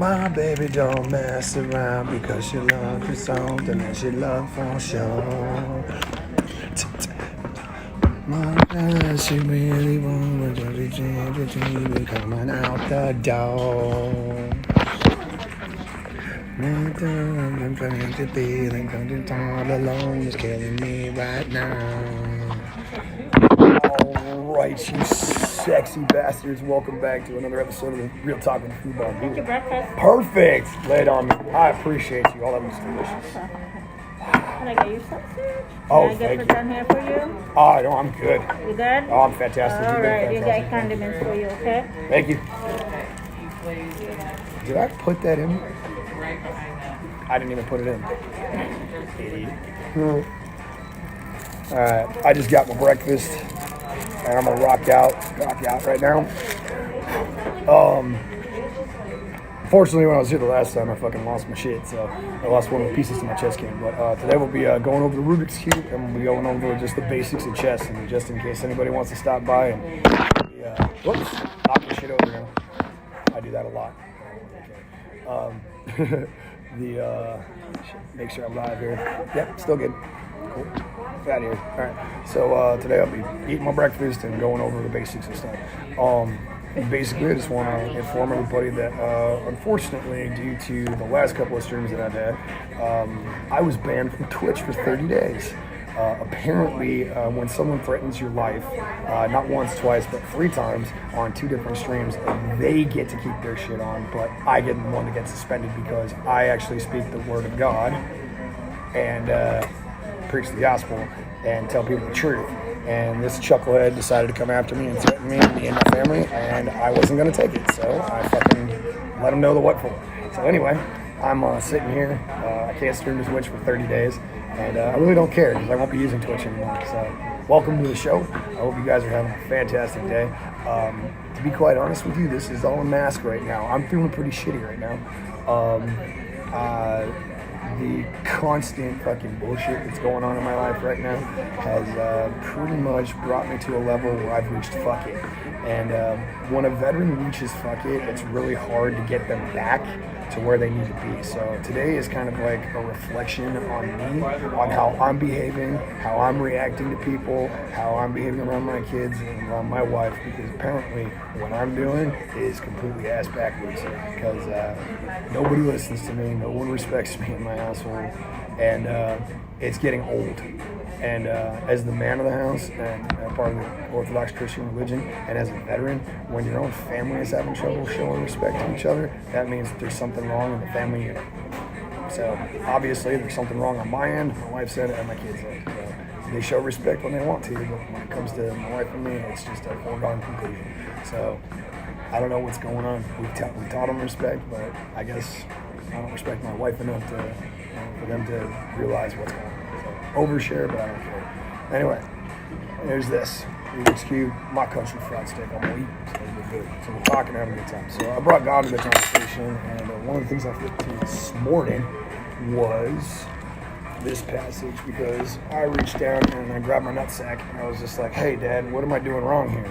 My baby don't mess around because she loves for something and she loves for sure. My God, she really wants to coming out the door. I'm trying to feel and coming all alone is killing me right now. Alright, you sexy bastards. Welcome back to another episode of the Real Talk with Football. Get your breakfast. Perfect. Lay it on me. I appreciate you. All that was delicious. Can I get you something? Oh, Can I thank get you. down here for you? Oh, no, I'm good. You good? Oh, I'm fantastic. All You've been right, you fantastic. got condiments for you, okay? Thank you. Did I put that in? I didn't even put it in. Idiot. Alright, I just got my breakfast and I'm gonna rock out right now. Fortunately, when I was here the last time, I fucking lost my shit, so I lost one of the pieces to my chess game. But today we'll be going over the Rubik's Cube, and we'll be going over just the basics of chess, and just in case anybody wants to stop by and whoops, knock your shit over now. I do that a lot. Okay. Make sure I'm live here. Yep, still good. Cool. Get out of here. All right. So today I'll be eating my breakfast and going over the basics and stuff. Basically, I just want to inform everybody that, unfortunately, due to the last couple of streams that I've had, I was banned from Twitch for 30 days. Apparently, when someone threatens your life, not once, twice, but 3 times on 2 different streams, they get to keep their shit on, but I get the one that gets suspended because I actually speak the word of God and preach the gospel and tell people the truth. And this chucklehead decided to come after me and threaten me and my family, and I wasn't going to take it, so I fucking let him know the what for. So anyway, I'm sitting here. I can't stream to Twitch for 30 days, and I really don't care because I won't be using Twitch anymore. So welcome to the show. I hope you guys are having a fantastic day. To be quite honest with you, this is all a mask right now. I'm feeling pretty shitty right now. The constant fucking bullshit that's going on in my life right now has pretty much brought me to a level where I've reached fuck it. And when a veteran reaches fuck it, it's really hard to get them back to where they need to be. So today is kind of like a reflection on me, on how I'm behaving, how I'm reacting to people, how I'm behaving around my kids and around my wife, because apparently what I'm doing is completely ass backwards because nobody listens to me, no one respects me in my household, and it's getting old. And as the man of the house and part of the Orthodox Christian religion, and as a veteran, when your own family is having trouble showing respect to each other, that means that there's something wrong in the family unit. So obviously there's something wrong on my end, my wife said it, and my kids said it. So they show respect when they want to, but when it comes to my wife and me, it's just a foregone conclusion. So I don't know what's going on. We taught them respect, but I guess I don't respect my wife enough for them to realize what's going on. Overshare, but I don't care. Anyway, there's this Rubik's Cube, my country fried steak. I'm gonna eat, so we're good. So we're talking, having a good time. So I brought God to the conversation, and one of the things I flipped to this morning was this passage, because I reached down and I grabbed my nutsack and I was just like, hey Dad, what am I doing wrong here?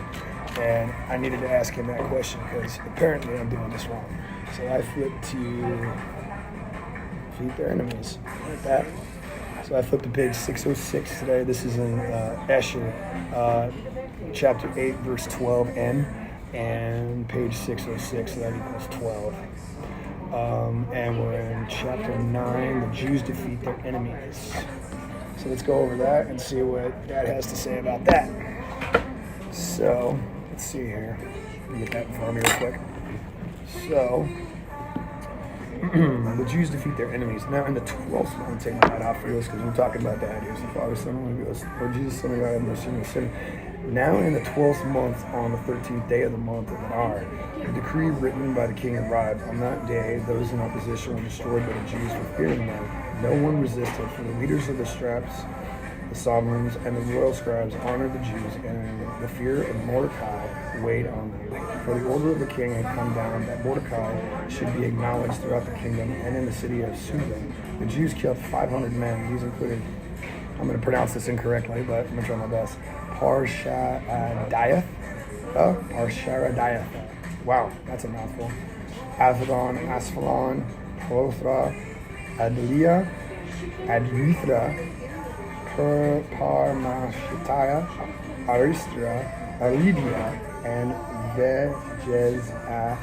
And I needed to ask him that question because apparently I'm doing this wrong. So I flipped to feed their enemies, like that. So I flipped to page 606 today. This is in Escher, chapter 8, verse 12n, and page 606, so that equals 12. And we're in chapter 9, the Jews defeat their enemies. So let's go over that and see what Dad has to say about that. So, let's see here. Let me get that in front of me real quick. So, the Jews defeat their enemies. Now in the 12th, I'm going to take my hat off for this because we're talking about that here. So Father, Son, and Holy Ghost, Lord Jesus, Son of God, have mercy on sin. Now in the 12th month, on the 13th day of the month of Adar, a decree written by the king arrived. On that day, those in opposition were destroyed by the Jews for fearing them. No one resisted, for the leaders of the straps, the sovereigns, and the royal scribes honored the Jews, and the fear of Mordecai weighed on them. For the order of the king had come down that Mordecai should be acknowledged throughout the kingdom and in the city of Susa. The Jews killed 500 men. These included, I'm going to pronounce this incorrectly, but I'm going to try my best, Parshadiath. Wow, that's a mouthful. Asdodon, Asphalon, Holothra, Adlia, Adrithra, Parmashitaya, Aristra, Aridia, and Vejezah,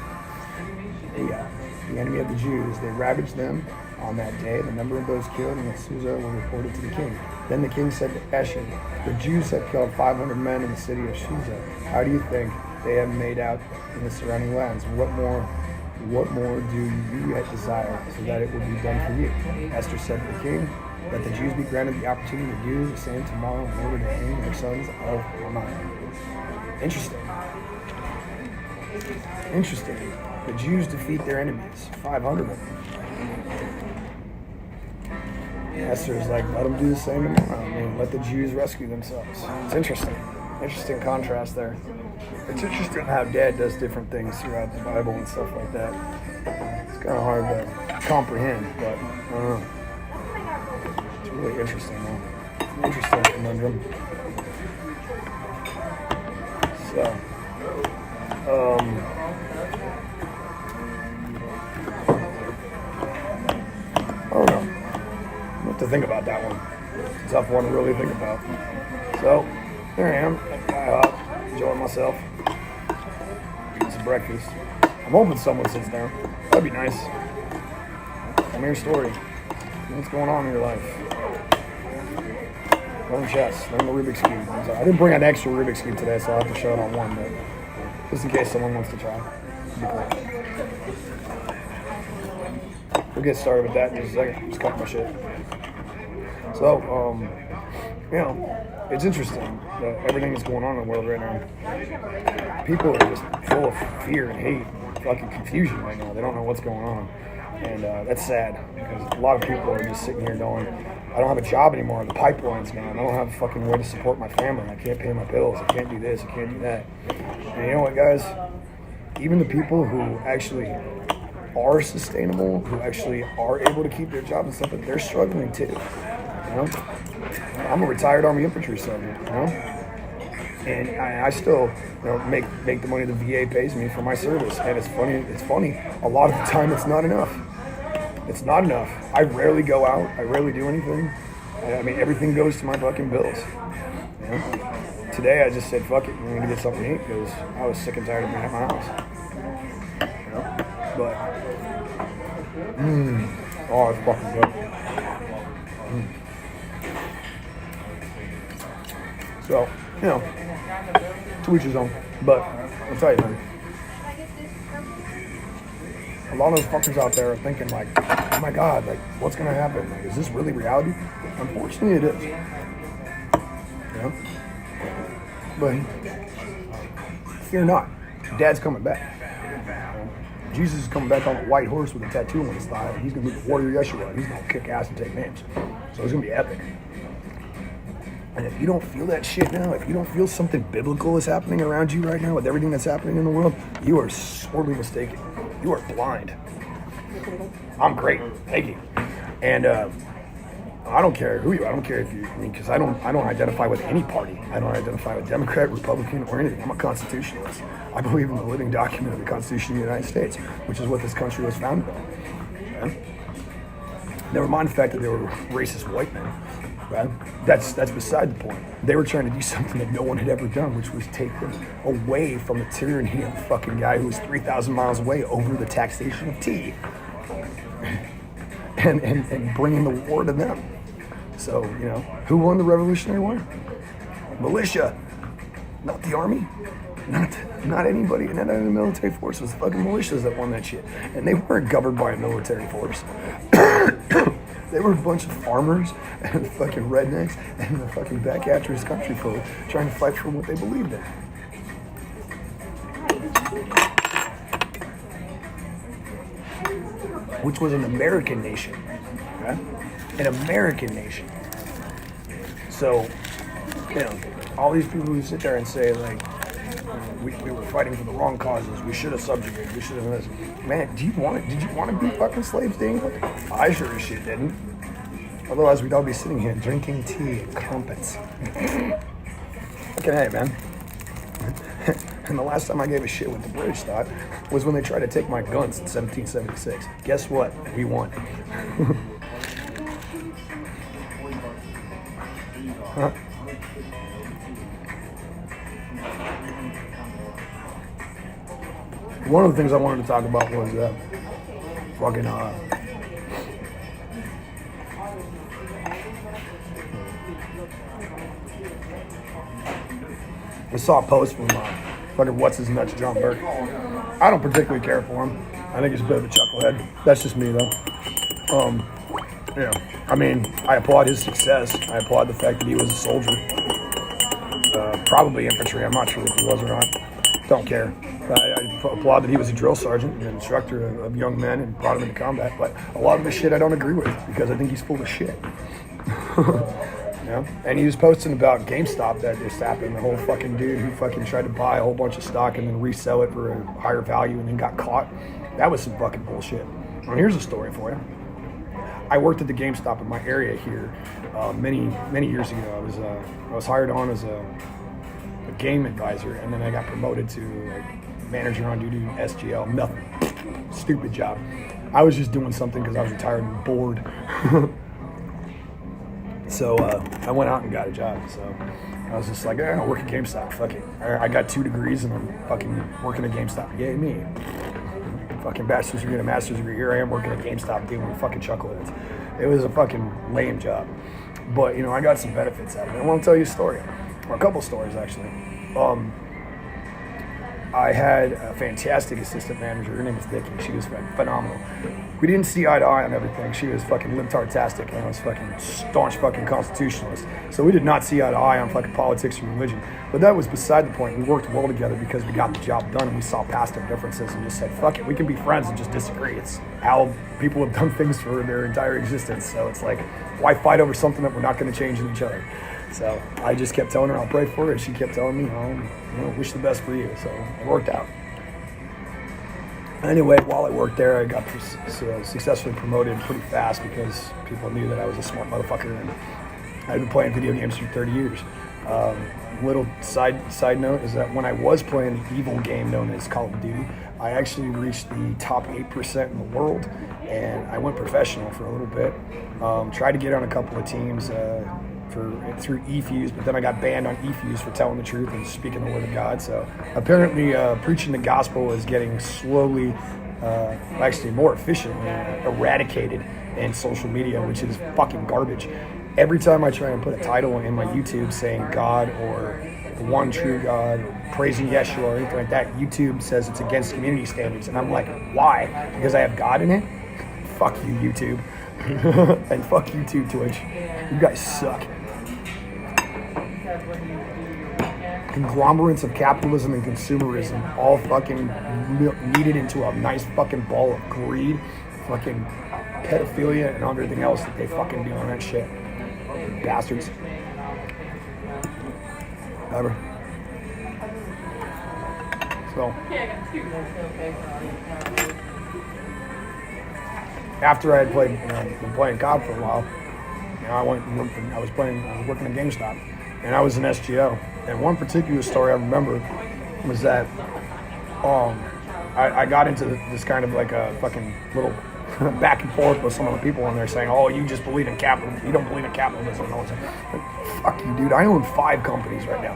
the enemy of the Jews. They ravaged them on that day. The number of those killed in Susa were reported to the king. Then the king said to Eshen, the Jews have killed 500 men in the city of Susa. How do you think they have made out in the surrounding lands? What more do you yet desire, so that it will be done for you? Esther said to the king, that the Jews be granted the opportunity to do the same tomorrow in order to hang their sons of Haman. Interesting. The Jews defeat their enemies, 500 of them. Esther's like, let them do the same tomorrow. I mean, let the Jews rescue themselves. It's interesting. Interesting contrast there. It's interesting how Dad does different things throughout the Bible and stuff like that. It's kind of hard to comprehend, but I don't know. It's really interesting, though. Interesting conundrum. So, I don't know. What to think about that one. It's a tough one to really think about. So, there I am, enjoying myself, eating some breakfast. I'm hoping someone sits down. That'd be nice. Tell me your story. What's going on in your life? Learn chess, learn the Rubik's Cube. I didn't bring an extra Rubik's Cube today, so I'll have to show it on one, but just in case someone wants to try. It'd be cool. We'll get started with that in just a second. Just cut my shit. So, it's interesting that everything that's going on in the world right now. People are just full of fear and hate, fucking confusion right now. They don't know what's going on. And that's sad, because a lot of people are just sitting here going, I don't have a job anymore, the pipeline's gone, I don't have a fucking way to support my family, I can't pay my bills, I can't do this, I can't do that. And you know what, guys? Even the people who actually are sustainable, who actually are able to keep their jobs and stuff, but they're struggling too. You know? I'm a retired Army infantry sergeant, you know? And I still, make the money the VA pays me for my service. And it's funny. A lot of the time, it's not enough. It's not enough. I rarely go out. I rarely do anything. I mean, everything goes to my fucking bills. You know? Today, I just said, fuck it. I'm gonna get something to eat because I was sick and tired of being at my house. You know? But, oh, it's fucking good. So, to each his own. But I'll tell you, man, a lot of those fuckers out there are thinking like, oh my God, like, what's gonna happen? Like, is this really reality? Unfortunately, it is. But fear not, Dad's coming back. Jesus is coming back on a white horse with a tattoo on his thigh, and he's gonna be the warrior Yeshua. He's gonna kick ass and take names. So it's gonna be epic. And if you don't feel that shit now, if you don't feel something biblical is happening around you right now with everything that's happening in the world, you are sorely mistaken. You are blind. I'm great. Thank you. And I don't care who you are. I don't care if you, because I don't identify with any party. I don't identify with Democrat, Republican, or anything. I'm a constitutionalist. I believe in the living document of the Constitution of the United States, which is what this country was founded on. Okay? Never mind the fact that they were racist white men. Right? That's beside the point. They were trying to do something that no one had ever done, which was take them away from the tyranny of the fucking guy who was 3,000 miles away over the taxation of tea. And bringing the war to them. So, who won the Revolutionary War? Militia. Not the army. Not anybody. Not any military force. It was fucking militias that won that shit. And they weren't governed by a military force. They were a bunch of farmers and fucking rednecks and the fucking backcatchers country folk trying to fight for what they believed in. Which was an American nation. Okay? An American nation. So, all these people who sit there and say, like, we were fighting for the wrong causes, we should have subjugated, we should have done this. Man, did you want to be fucking slaves to England? I sure as shit didn't. Otherwise, we'd all be sitting here drinking tea and crumpets. Okay, hey, man. And the last time I gave a shit what the British thought was when they tried to take my guns in 1776. Guess what? We won. Huh? One of the things I wanted to talk about was fucking I saw a post from fucking what's his nuts John Burke. I don't particularly care for him. I think he's a bit of a chucklehead. That's just me though. Yeah. I mean, I applaud his success. I applaud the fact that he was a soldier. Probably infantry. I'm not sure if he was or not. Don't care. I applaud that he was a drill sergeant and an instructor of young men and brought them into combat. But a lot of the shit I don't agree with because I think he's full of shit. Yeah. And he was posting about GameStop that just happened. The whole fucking dude who fucking tried to buy a whole bunch of stock and then resell it for a higher value and then got caught. That was some fucking bullshit. Well, here's a story for you. I worked at the GameStop in my area here many years ago. I was hired on as a game advisor, and then I got promoted to manager on duty SGL. Nothing. Stupid job. I was just doing something because I was retired and bored. So I went out and got a job. So I was just like, I'll work at GameStop. Fuck it. I got 2 degrees and I'm fucking working at GameStop. Yay me. Fucking bachelor's degree and a master's degree. Here I am working at GameStop dealing with fucking chuckleheads. It was a fucking lame job. But, I got some benefits out of it. I want to tell you a story. Or a couple stories, actually. I had a fantastic assistant manager. Her name was Vicky. She was phenomenal. We didn't see eye to eye on everything. She was fucking libtard-tastic, and I was fucking staunch fucking constitutionalist. So we did not see eye to eye on fucking politics or religion. But that was beside the point. We worked well together because we got the job done, and we saw past our differences and just said, fuck it, we can be friends and just disagree. It's how people have done things for their entire existence. So it's like, why fight over something that we're not going to change in each other? So I just kept telling her I'll pray for her, and she kept telling me, wish the best for you. So it worked out. Anyway, while I worked there, I got successfully promoted pretty fast because people knew that I was a smart motherfucker, and I'd been playing video games for 30 years. Little side note is that when I was playing the evil game known as Call of Duty, I actually reached the top 8% in the world, and I went professional for a little bit. Tried to get on a couple of teams through eFuse, but then I got banned on eFuse for telling the truth and speaking the word of God. So apparently preaching the gospel is getting slowly, actually more efficiently eradicated in social media, which is fucking garbage. Every time I try and put a title in my YouTube saying God or the one true God or praising Yeshua or anything like that, YouTube says it's against community standards. And I'm like, why? Because I have God in it? Fuck you, YouTube. And fuck you too, Twitch. You guys suck. Conglomerates of capitalism and consumerism all fucking kneaded into a nice fucking ball of greed, fucking pedophilia and everything else that they fucking do on that shit. Bastards. Ever. So after I had been playing COD for a while, I was working at GameStop, and I was an SGO. And one particular story I remember was that I got into this kind of like a fucking little back and forth with some of the people on there saying, oh, you just believe in capitalism. You don't believe in capitalism. And all that. Like, fuck you, dude. I own 5 companies right now.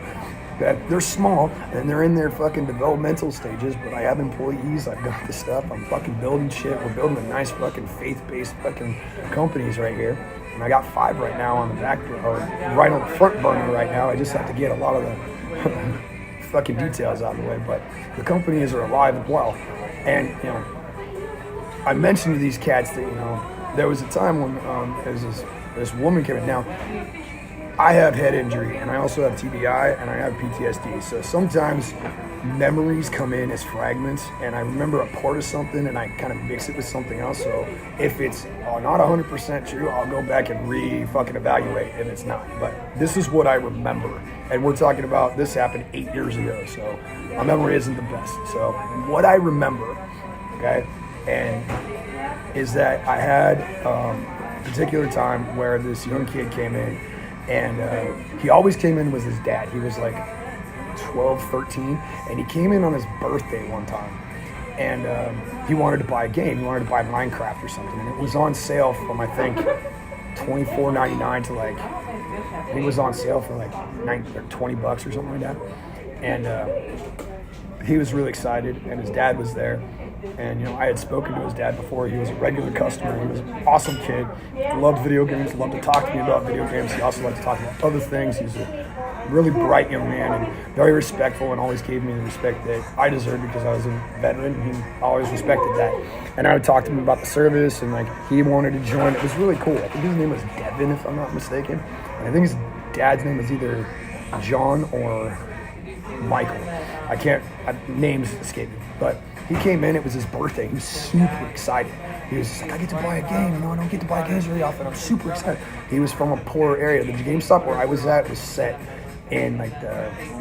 They're small, and they're in their fucking developmental stages, but I have employees. I've got the stuff. I'm fucking building shit. We're building a nice fucking faith-based fucking companies right here. And I got 5 right now on the back, or right on the front burner right now. I just have to get a lot of the fucking details out of the way, but the companies are alive and well. And, I mentioned to these cats that, there was a time when this woman came in. Now, I have head injury, and I also have TBI, and I have PTSD. So sometimes memories come in as fragments, and I remember a part of something, and I kind of mix it with something else. So if it's not 100% true, I'll go back and fucking evaluate if it's not. But this is what I remember, and we're talking about this happened 8 years ago, so my memory isn't the best. So what I remember, okay, and is that I had a particular time where this young kid came in. And he always came in with his dad. He was like 12, 13, and he came in on his birthday one time. And he wanted to buy a game. He wanted to buy Minecraft or something. And it was on sale from, I think, $24.99 to like, it was on sale for like $20 or something like that. And he was really excited, and his dad was there. And, I had spoken to his dad before. He was a regular customer. He was an awesome kid. He loved video games, loved to talk to me about video games. He also liked to talk about other things. He was a really bright young man and very respectful, and always gave me the respect that I deserved because I was a veteran, and he always respected that. And I would talk to him about the service, and like he wanted to join. It was really cool. I think his name was Devin, if I'm not mistaken. And I think his dad's name was either John or Michael. Names escape me. But he came in, it was his birthday. He was super excited. He was just like, I get to buy a game. I don't get to buy games very often. I'm super excited. He was from a poor area. The GameStop where I was at was set in like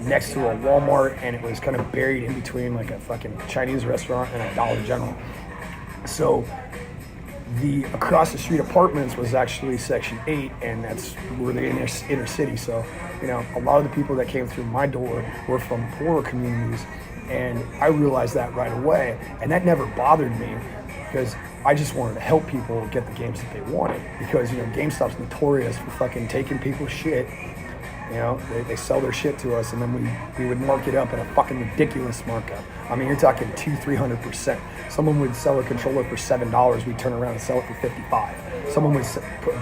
next to a Walmart, and it was kind of buried in between like a fucking Chinese restaurant and a Dollar General. So the across the street apartments was actually Section 8, and that's where the inner city. So, a lot of the people that came through my door were from poorer communities, and I realized that right away. And that never bothered me because I just wanted to help people get the games that they wanted. Because, GameStop's notorious for fucking taking people's shit. They sell their shit to us, and then we would mark it up at a fucking ridiculous markup. I mean, you're talking 200-300%. Someone would sell a controller for $7. We'd turn around and sell it for $55. Someone would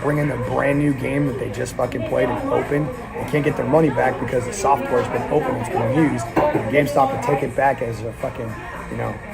bring in a brand new game that they just fucking played and opened. They can't get their money back because the software's been open, it's been used. And GameStop would take it back as a fucking,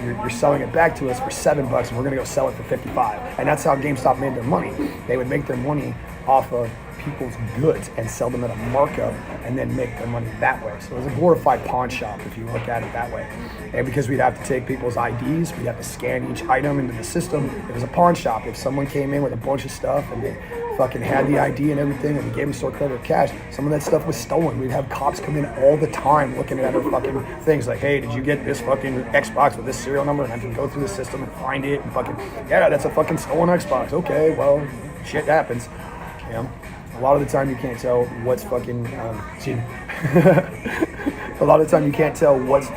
you're selling it back to us for $7, and we're gonna go sell it for $55. And that's how GameStop made their money. They would make their money off of people's goods and sell them at a markup and then make their money that way. So it was a glorified pawn shop if you look at it that way. And because we'd have to take people's IDs, we'd have to scan each item into the system. It was a pawn shop. If someone came in with a bunch of stuff and they fucking had the ID and everything and we gave them store credit or cash, some of that stuff was stolen. We'd have cops come in all the time looking at our fucking things like, hey, did you get this fucking Xbox with this serial number? And I can go through the system and find it and fucking, yeah, that's a fucking stolen Xbox. Okay, well, shit happens. A lot of the time you can't tell what's fucking, a lot of the time you can't tell what's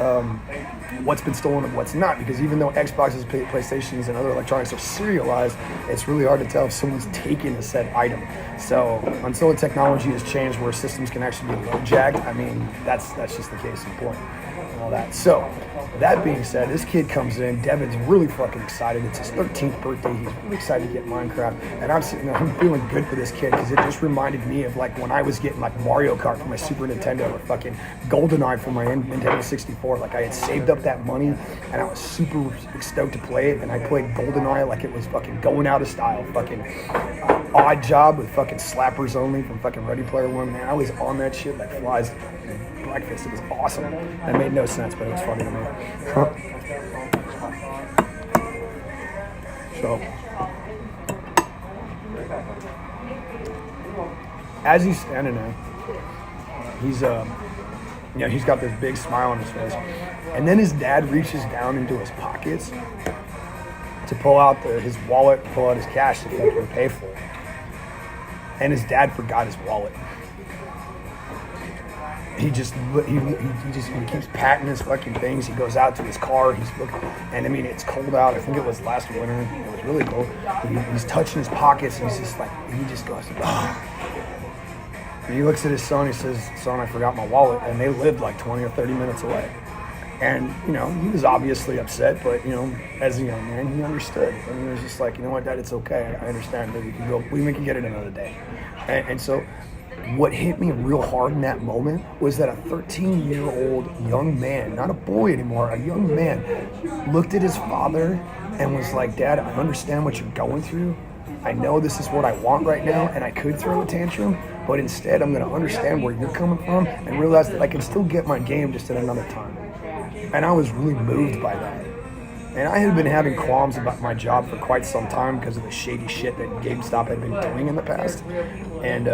been stolen and what's not, because even though Xboxes, PlayStations, and other electronics are serialized, it's really hard to tell if someone's taken a said item. So until the technology has changed where systems can actually be low-jacked, I mean, that's just the case in point. All that. So, that being said, this kid comes in. Devin's really fucking excited. It's his 13th birthday. He's really excited to get Minecraft. And I'm sitting there, I'm feeling good for this kid because it just reminded me of like when I was getting like Mario Kart for my Super Nintendo or fucking GoldenEye for my Nintendo 64. Like I had saved up that money and I was super stoked to play it. And I played GoldenEye like it was fucking going out of style. Fucking Odd Job with fucking slappers only from fucking Ready Player One. Man, I was on that shit like flies. Breakfast. It was awesome. It made no sense, but it was funny to me. So, as he's standing there, he's got this big smile on his face, and then his dad reaches down into his pockets to pull out his wallet, pull out his cash to fucking pay for it, and his dad forgot his wallet. He keeps patting his fucking things. He goes out to his car. He's looking, and I mean, it's cold out. I think it was last winter. It was really cold. He's touching his pockets, and he's just like, he just goes, oh. And he looks at his son. He says, son, I forgot my wallet. And they lived like 20 or 30 minutes away. And, he was obviously upset, but, as a young man, he understood. And he was just like, you know what, Dad, it's okay. I understand that we can get it another day. And so, what hit me real hard in that moment was that a 13-year-old young man, not a boy anymore, a young man, looked at his father and was like, Dad, I understand what you're going through. I know this is what I want right now, and I could throw a tantrum, but instead I'm going to understand where you're coming from and realize that I can still get my game just at another time. And I was really moved by that. And I had been having qualms about my job for quite some time because of the shady shit that GameStop had been doing in the past. And,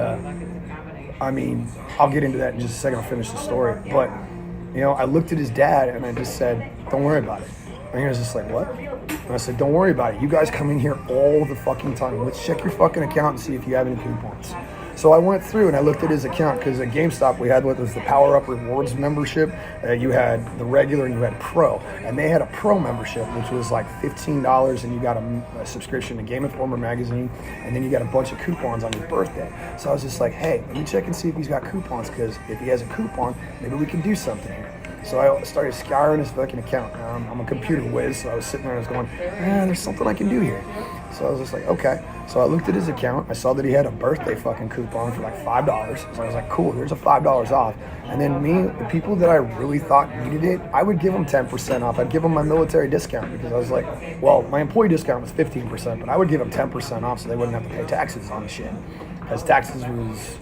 I mean, I'll get into that in just a second. I'll finish the story. But, I looked at his dad and I just said, don't worry about it. And he was just like, what? And I said, don't worry about it. You guys come in here all the fucking time. Let's check your fucking account and see if you have any coupons. So I went through and I looked at his account because at GameStop we had what was the Power Up Rewards membership. You had the regular and you had Pro, and they had a Pro membership which was like $15, and you got a subscription to Game Informer magazine, and then you got a bunch of coupons on your birthday. So I was just like, hey, let me check and see if he's got coupons, because if he has a coupon, maybe we can do something here. So I started scouring his fucking account. I'm a computer whiz, so I was sitting there and I was going, there's something I can do here. So I was just like, okay. So I looked at his account. I saw that he had a birthday fucking coupon for like $5. So I was like, cool, there's a $5 off. And then the people that I really thought needed it, I would give them 10% off. I'd give them my military discount, because I was like, well, my employee discount was 15%, but I would give them 10% off so they wouldn't have to pay taxes on the shit. Because taxes was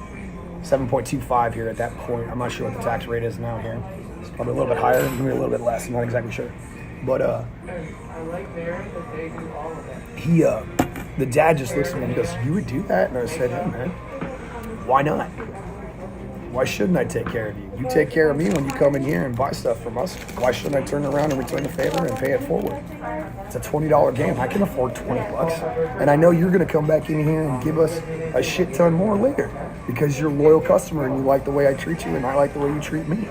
7.25 here at that point. I'm not sure what the tax rate is now here. It's probably a little bit higher, maybe a little bit less. I'm not exactly sure. But the dad just looks at me and goes, "You would do that?" And I said, "Hey man, why not? Why shouldn't I take care of you? You take care of me when you come in here and buy stuff from us. Why shouldn't I turn around and return the favor and pay it forward? It's a $20 game. I can afford $20. And I know you're going to come back in here and give us a shit ton more later, because you're a loyal customer and you like the way I treat you and I like the way you treat me."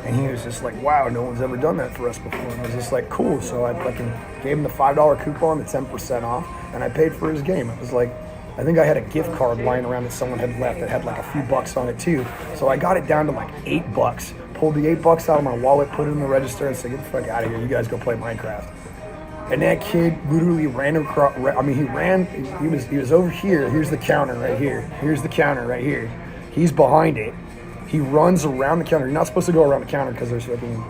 And he was just like, wow, no one's ever done that for us before. And I was just like, cool. So I fucking gave him the $5 coupon, the 10% off, and I paid for his game. It was like, I think I had a gift card lying around that someone had left that had like a few bucks on it too. So I got it down to like $8. Pulled the $8 out of my wallet, put it in the register, and said, "Get the fuck out of here. You guys go play Minecraft." And that kid literally ran across. I mean, he ran. He was over here. Here's the counter right here. Here's the counter right here. He's behind it. He runs around the counter. You're not supposed to go around the counter because there's fucking,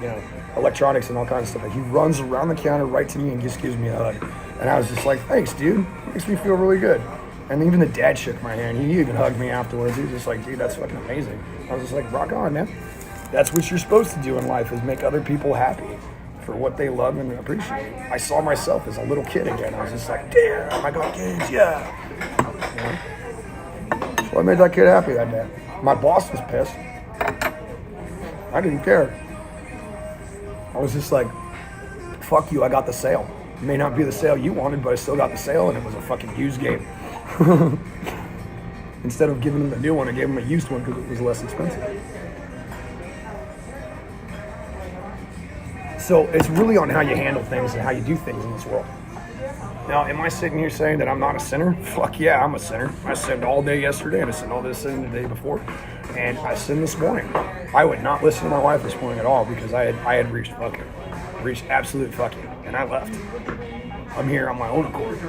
electronics and all kinds of stuff. Like, he runs around the counter right to me and just gives me a hug. And I was just like, "Thanks, dude. Makes me feel really good." And even the dad shook my hand. He even hugged me afterwards. He was just like, "Dude, that's fucking amazing." I was just like, rock on, man. That's what you're supposed to do in life, is make other people happy for what they love and appreciate. I saw myself as a little kid again. I was just like, damn, I got kids, yeah. So I made that kid happy that day. My boss was pissed. I didn't care. I was just like, fuck you, I got the sale. It may not be the sale you wanted, but I still got the sale, and it was a fucking used game. Instead of giving him the new one, I gave him a used one because it was less expensive. So it's really on how you handle things and how you do things in this world. Now, am I sitting here saying that I'm not a sinner? Fuck yeah, I'm a sinner. I sinned all day yesterday, and I sinned all this sin the day before, and I sinned this morning. I would not listen to my wife this morning at all because I had reached absolute fucking, and I left. I'm here on my own accord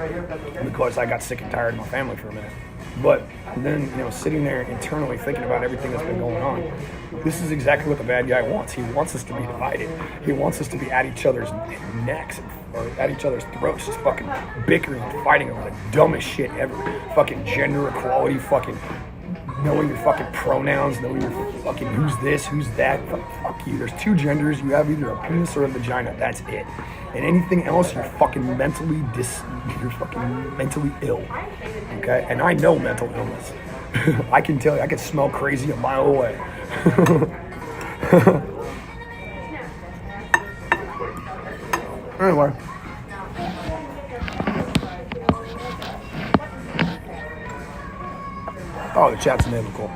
because I got sick and tired of my family for a minute. But then, sitting there internally thinking about everything that's been going on, this is exactly what the bad guy wants. He wants us to be divided. He wants us to be at each other's necks or at each other's throats, just fucking bickering and fighting over the dumbest shit ever. Fucking gender equality, fucking knowing your fucking pronouns, knowing your fucking who's this, who's that. Fuck you. There's two genders. You have either a penis or a vagina. That's it. And anything else, you're fucking mentally ill. Okay? And I know mental illness. I can tell you, I can smell crazy a mile away. Anyway. Oh, the chat's enabled, cool.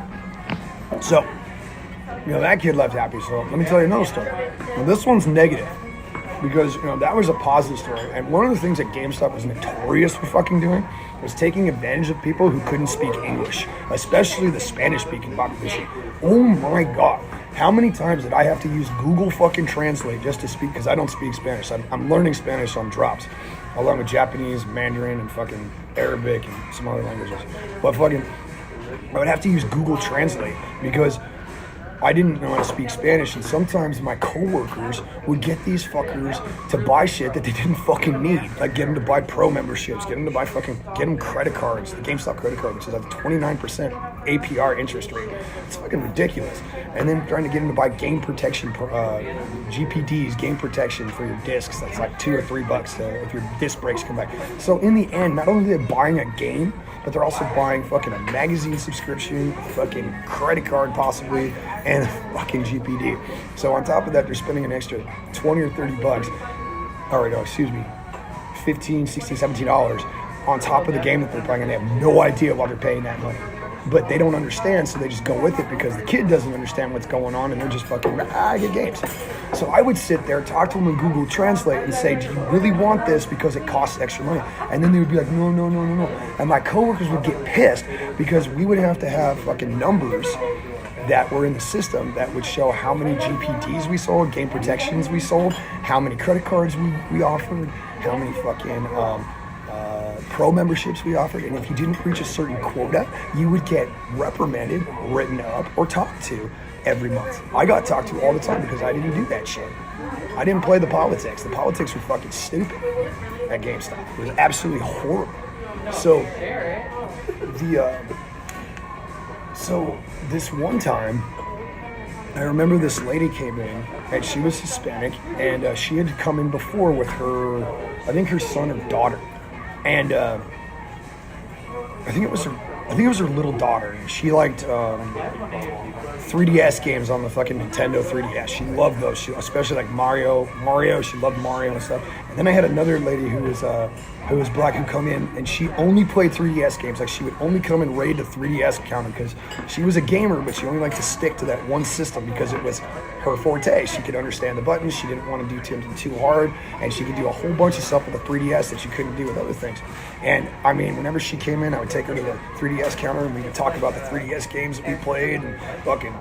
So, that kid left happy, so let me tell you another story. Now, this one's negative. Because, that was a positive story. And one of the things that GameStop was notorious for fucking doing was taking advantage of people who couldn't speak English, especially the Spanish-speaking population. Oh my God. How many times did I have to use Google fucking Translate just to speak? Because I don't speak Spanish. I'm learning Spanish on drops, along with Japanese, Mandarin, and fucking Arabic, and some other languages. But fucking, I would have to use Google Translate because I didn't know how to speak Spanish, and sometimes my coworkers would get these fuckers to buy shit that they didn't fucking need. Like, get them to buy pro memberships, get them credit cards, the GameStop credit card, which is at 29% APR interest rate. It's fucking ridiculous. And then trying to get them to buy game protection, GPDs, game protection for your discs. That's like $2 or $3 if your disc brakes come back. So in the end, not only are they buying a game, but they're also buying fucking a magazine subscription, fucking credit card possibly, and fucking GPD. So on top of that, they're spending an extra $20 or $30, $15, $16, $17 on top of the game that they're playing, and they have no idea why they're paying that money. but they don't understand, so they just go with it because the kid doesn't understand what's going on, and they're just fucking, I get games. So I would sit there, talk to them in Google Translate, and say, do you really want this because it costs extra money? And then they would be like, no. And my coworkers would get pissed because we would have to have fucking numbers that were in the system that would show how many GPDs we sold, game protections we sold, how many credit cards we offered, how many fucking pro memberships we offered. And if you didn't reach a certain quota, you would get reprimanded, written up, or talked to every month. I got talked to all the time because I didn't do that shit. I didn't play the politics. The politics were fucking stupid at GameStop. It was absolutely horrible. So this one time, I remember this lady came in, and she was Hispanic, and she had come in before with her, I think her son or daughter, and I think it was her little daughter, and she liked 3DS games on the fucking Nintendo 3DS. She loved those, especially like Mario. She loved Mario and stuff. And then I had another lady who was black who come in, and she only played 3DS games. Like, she would only come and raid the 3DS counter because she was a gamer, but she only liked to stick to that one system because it was her forte. She could understand the buttons. She didn't want to do too hard, and she could do a whole bunch of stuff with the 3DS that she couldn't do with other things. And I mean, whenever she came in, I would take her to the 3DS counter, and we would talk about the 3DS games that we played, and fucking,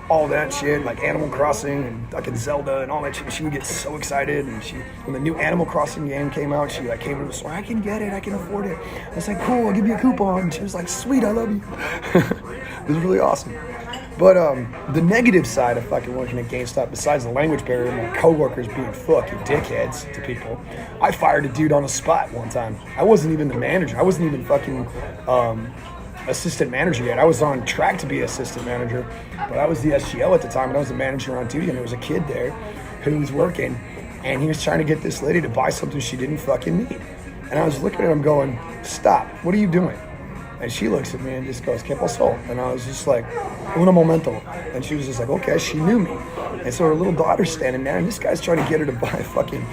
all that shit, like Animal Crossing and fucking Zelda and all that shit. And she would get so excited, and when the new Animal Crossing game came out, she like came to the store, I can get it, I can afford it. I was like, cool, I'll give you a coupon. And she was like, sweet, I love you. It was really awesome. But the negative side of fucking working at GameStop, besides the language barrier and my coworkers being fucking dickheads to people, I fired a dude on the spot one time. I wasn't even the manager. I wasn't even fucking assistant manager yet. I was on track to be assistant manager, but I was the SGL at the time, and I was the manager on duty, and there was a kid there who was working, and he was trying to get this lady to buy something she didn't fucking need. And I was looking at him going, stop, what are you doing? And she looks at me and just goes, ¿Qué pasó? And I was just like, un momento. And she was just like, okay, she knew me. And so her little daughter's standing there, and this guy's trying to get her to buy fucking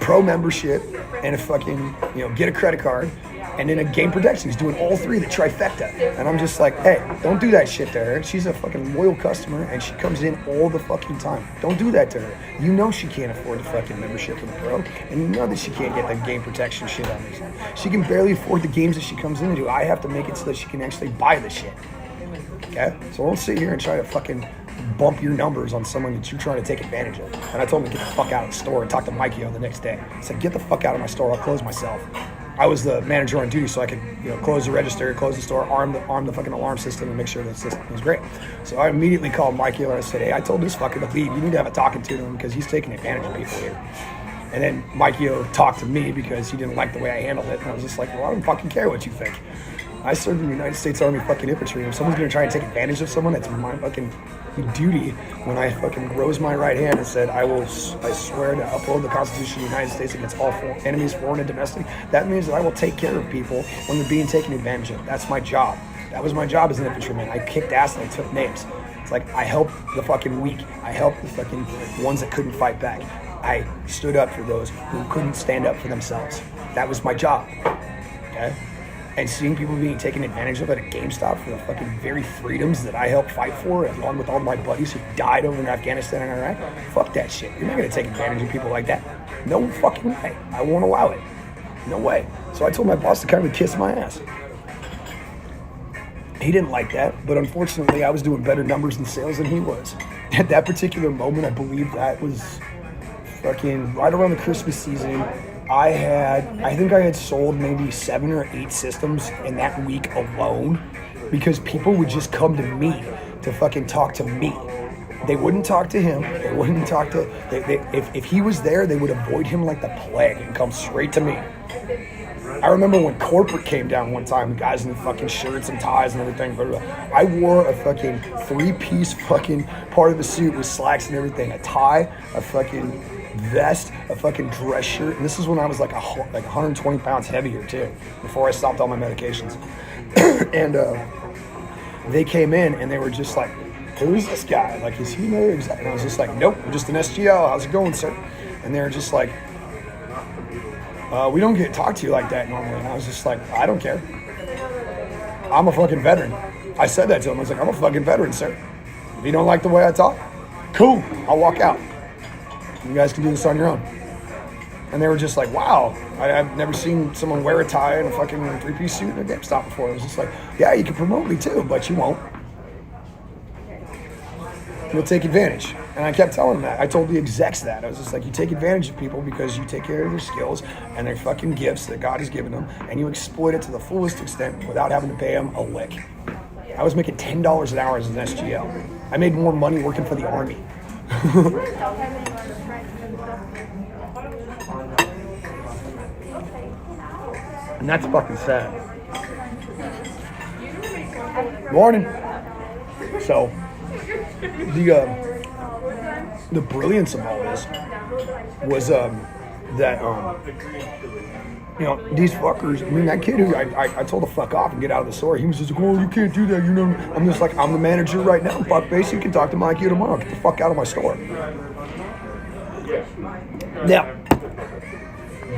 pro membership and a fucking, get a credit card and then a game protection. He's doing all three, the trifecta. And I'm just like, hey, don't do that shit to her. She's a fucking loyal customer, and she comes in all the fucking time. Don't do that to her. You know she can't afford the fucking membership for the pro, and you know that she can't get the game protection shit on this. She can barely afford the games that she comes into. I have to make it so that she can actually buy the shit. Okay? So don't sit here and try to fucking bump your numbers on someone that you're trying to take advantage of. And I told him to get the fuck out of the store and talk to Mikey the next day. I said, get the fuck out of my store. I'll close myself. I was the manager on duty, so I could, close the register, close the store, arm the fucking alarm system, and make sure the system was great. So I immediately called Mikey and I said, hey, I told this fucker to leave. You need to have a talking to him because he's taking advantage of people here. And then Mikey talked to me because he didn't like the way I handled it. And I was just like, well, I don't fucking care what you think. I served in the United States Army fucking infantry. If someone's gonna try and take advantage of someone, that's my fucking duty. When I fucking rose my right hand and said, I swear to uphold the Constitution of the United States against all enemies, foreign and domestic, that means that I will take care of people when they're being taken advantage of. That's my job. That was my job as an infantryman. I kicked ass and I took names. It's like, I helped the fucking weak. I helped the fucking ones that couldn't fight back. I stood up for those who couldn't stand up for themselves. That was my job. Okay? And seeing people being taken advantage of at a GameStop for the fucking very freedoms that I helped fight for, along with all my buddies who died over in Afghanistan and Iraq, fuck that shit. You're not gonna take advantage of people like that. No fucking way. I won't allow it. No way. So I told my boss to kind of kiss my ass. He didn't like that, but unfortunately I was doing better numbers in sales than he was. At that particular moment, I believe that was fucking right around the Christmas season. I think I had sold maybe 7 or 8 systems in that week alone because people would just come to me to fucking talk to me. They wouldn't talk to him. They wouldn't talk to... If he was there, they would avoid him like the plague and come straight to me. I remember when corporate came down one time, the guys in the fucking shirts and ties and everything. I wore a fucking 3-piece fucking part of the suit with slacks and everything. A tie, a fucking vest, a fucking dress shirt, and this is when I was like 120 pounds heavier too, before I stopped all my medications. And they came in and they were just like, who is this guy? Like, is he there? And I was just like, nope, I'm just an SGL. How's it going, sir? And they're just like, we don't get talked to you like that normally. And I was just like, I don't care. I'm a fucking veteran. I said that to him. I was like, I'm a fucking veteran, sir. If you don't like the way I talk, cool, I'll walk out. You guys can do this on your own. And they were just like, wow, I've never seen someone wear a tie and a fucking 3-piece suit in a GameStop before. It was just like, yeah, you can promote me too, but you won't. You'll take advantage. And I kept telling them that. I told the execs that. I was just like, you take advantage of people because you take care of their skills and their fucking gifts that God has given them, and you exploit it to the fullest extent without having to pay them a lick. I was making $10 an hour as an SGL. I made more money working for the Army. And that's fucking sad. Morning. So, the brilliance of all this was that you know, these fuckers, I mean, that kid who I told to fuck off and get out of the store, he was just like, oh, you can't do that, you know. I'm just like, I'm the manager right now, fuckface, you can talk to Mikey tomorrow, get the fuck out of my store. Now,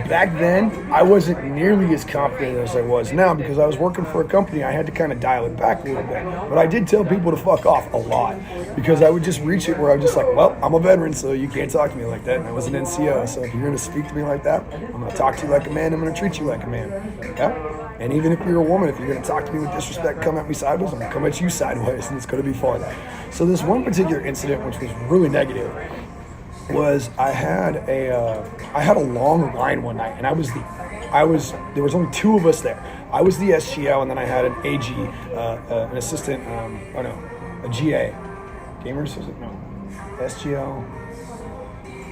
back then, I wasn't nearly as confident as I was now because I was working for a company. I had to kind of dial it back a little bit. But I did tell people to fuck off a lot because I would just reach it where I was just like, well, I'm a veteran, so you can't talk to me like that. And I was an NCO, so if you're going to speak to me like that, I'm going to talk to you like a man. I'm going to treat you like a man. Okay? And even if you're a woman, if you're going to talk to me with disrespect, come at me sideways, I'm going to come at you sideways, and it's going to be fun. So this one particular incident, which was really negative, was I had a long line one night, and there was only two of us there. I was the SGL, and then I had an AG, an assistant, a GA, gamer assistant, no, SGL,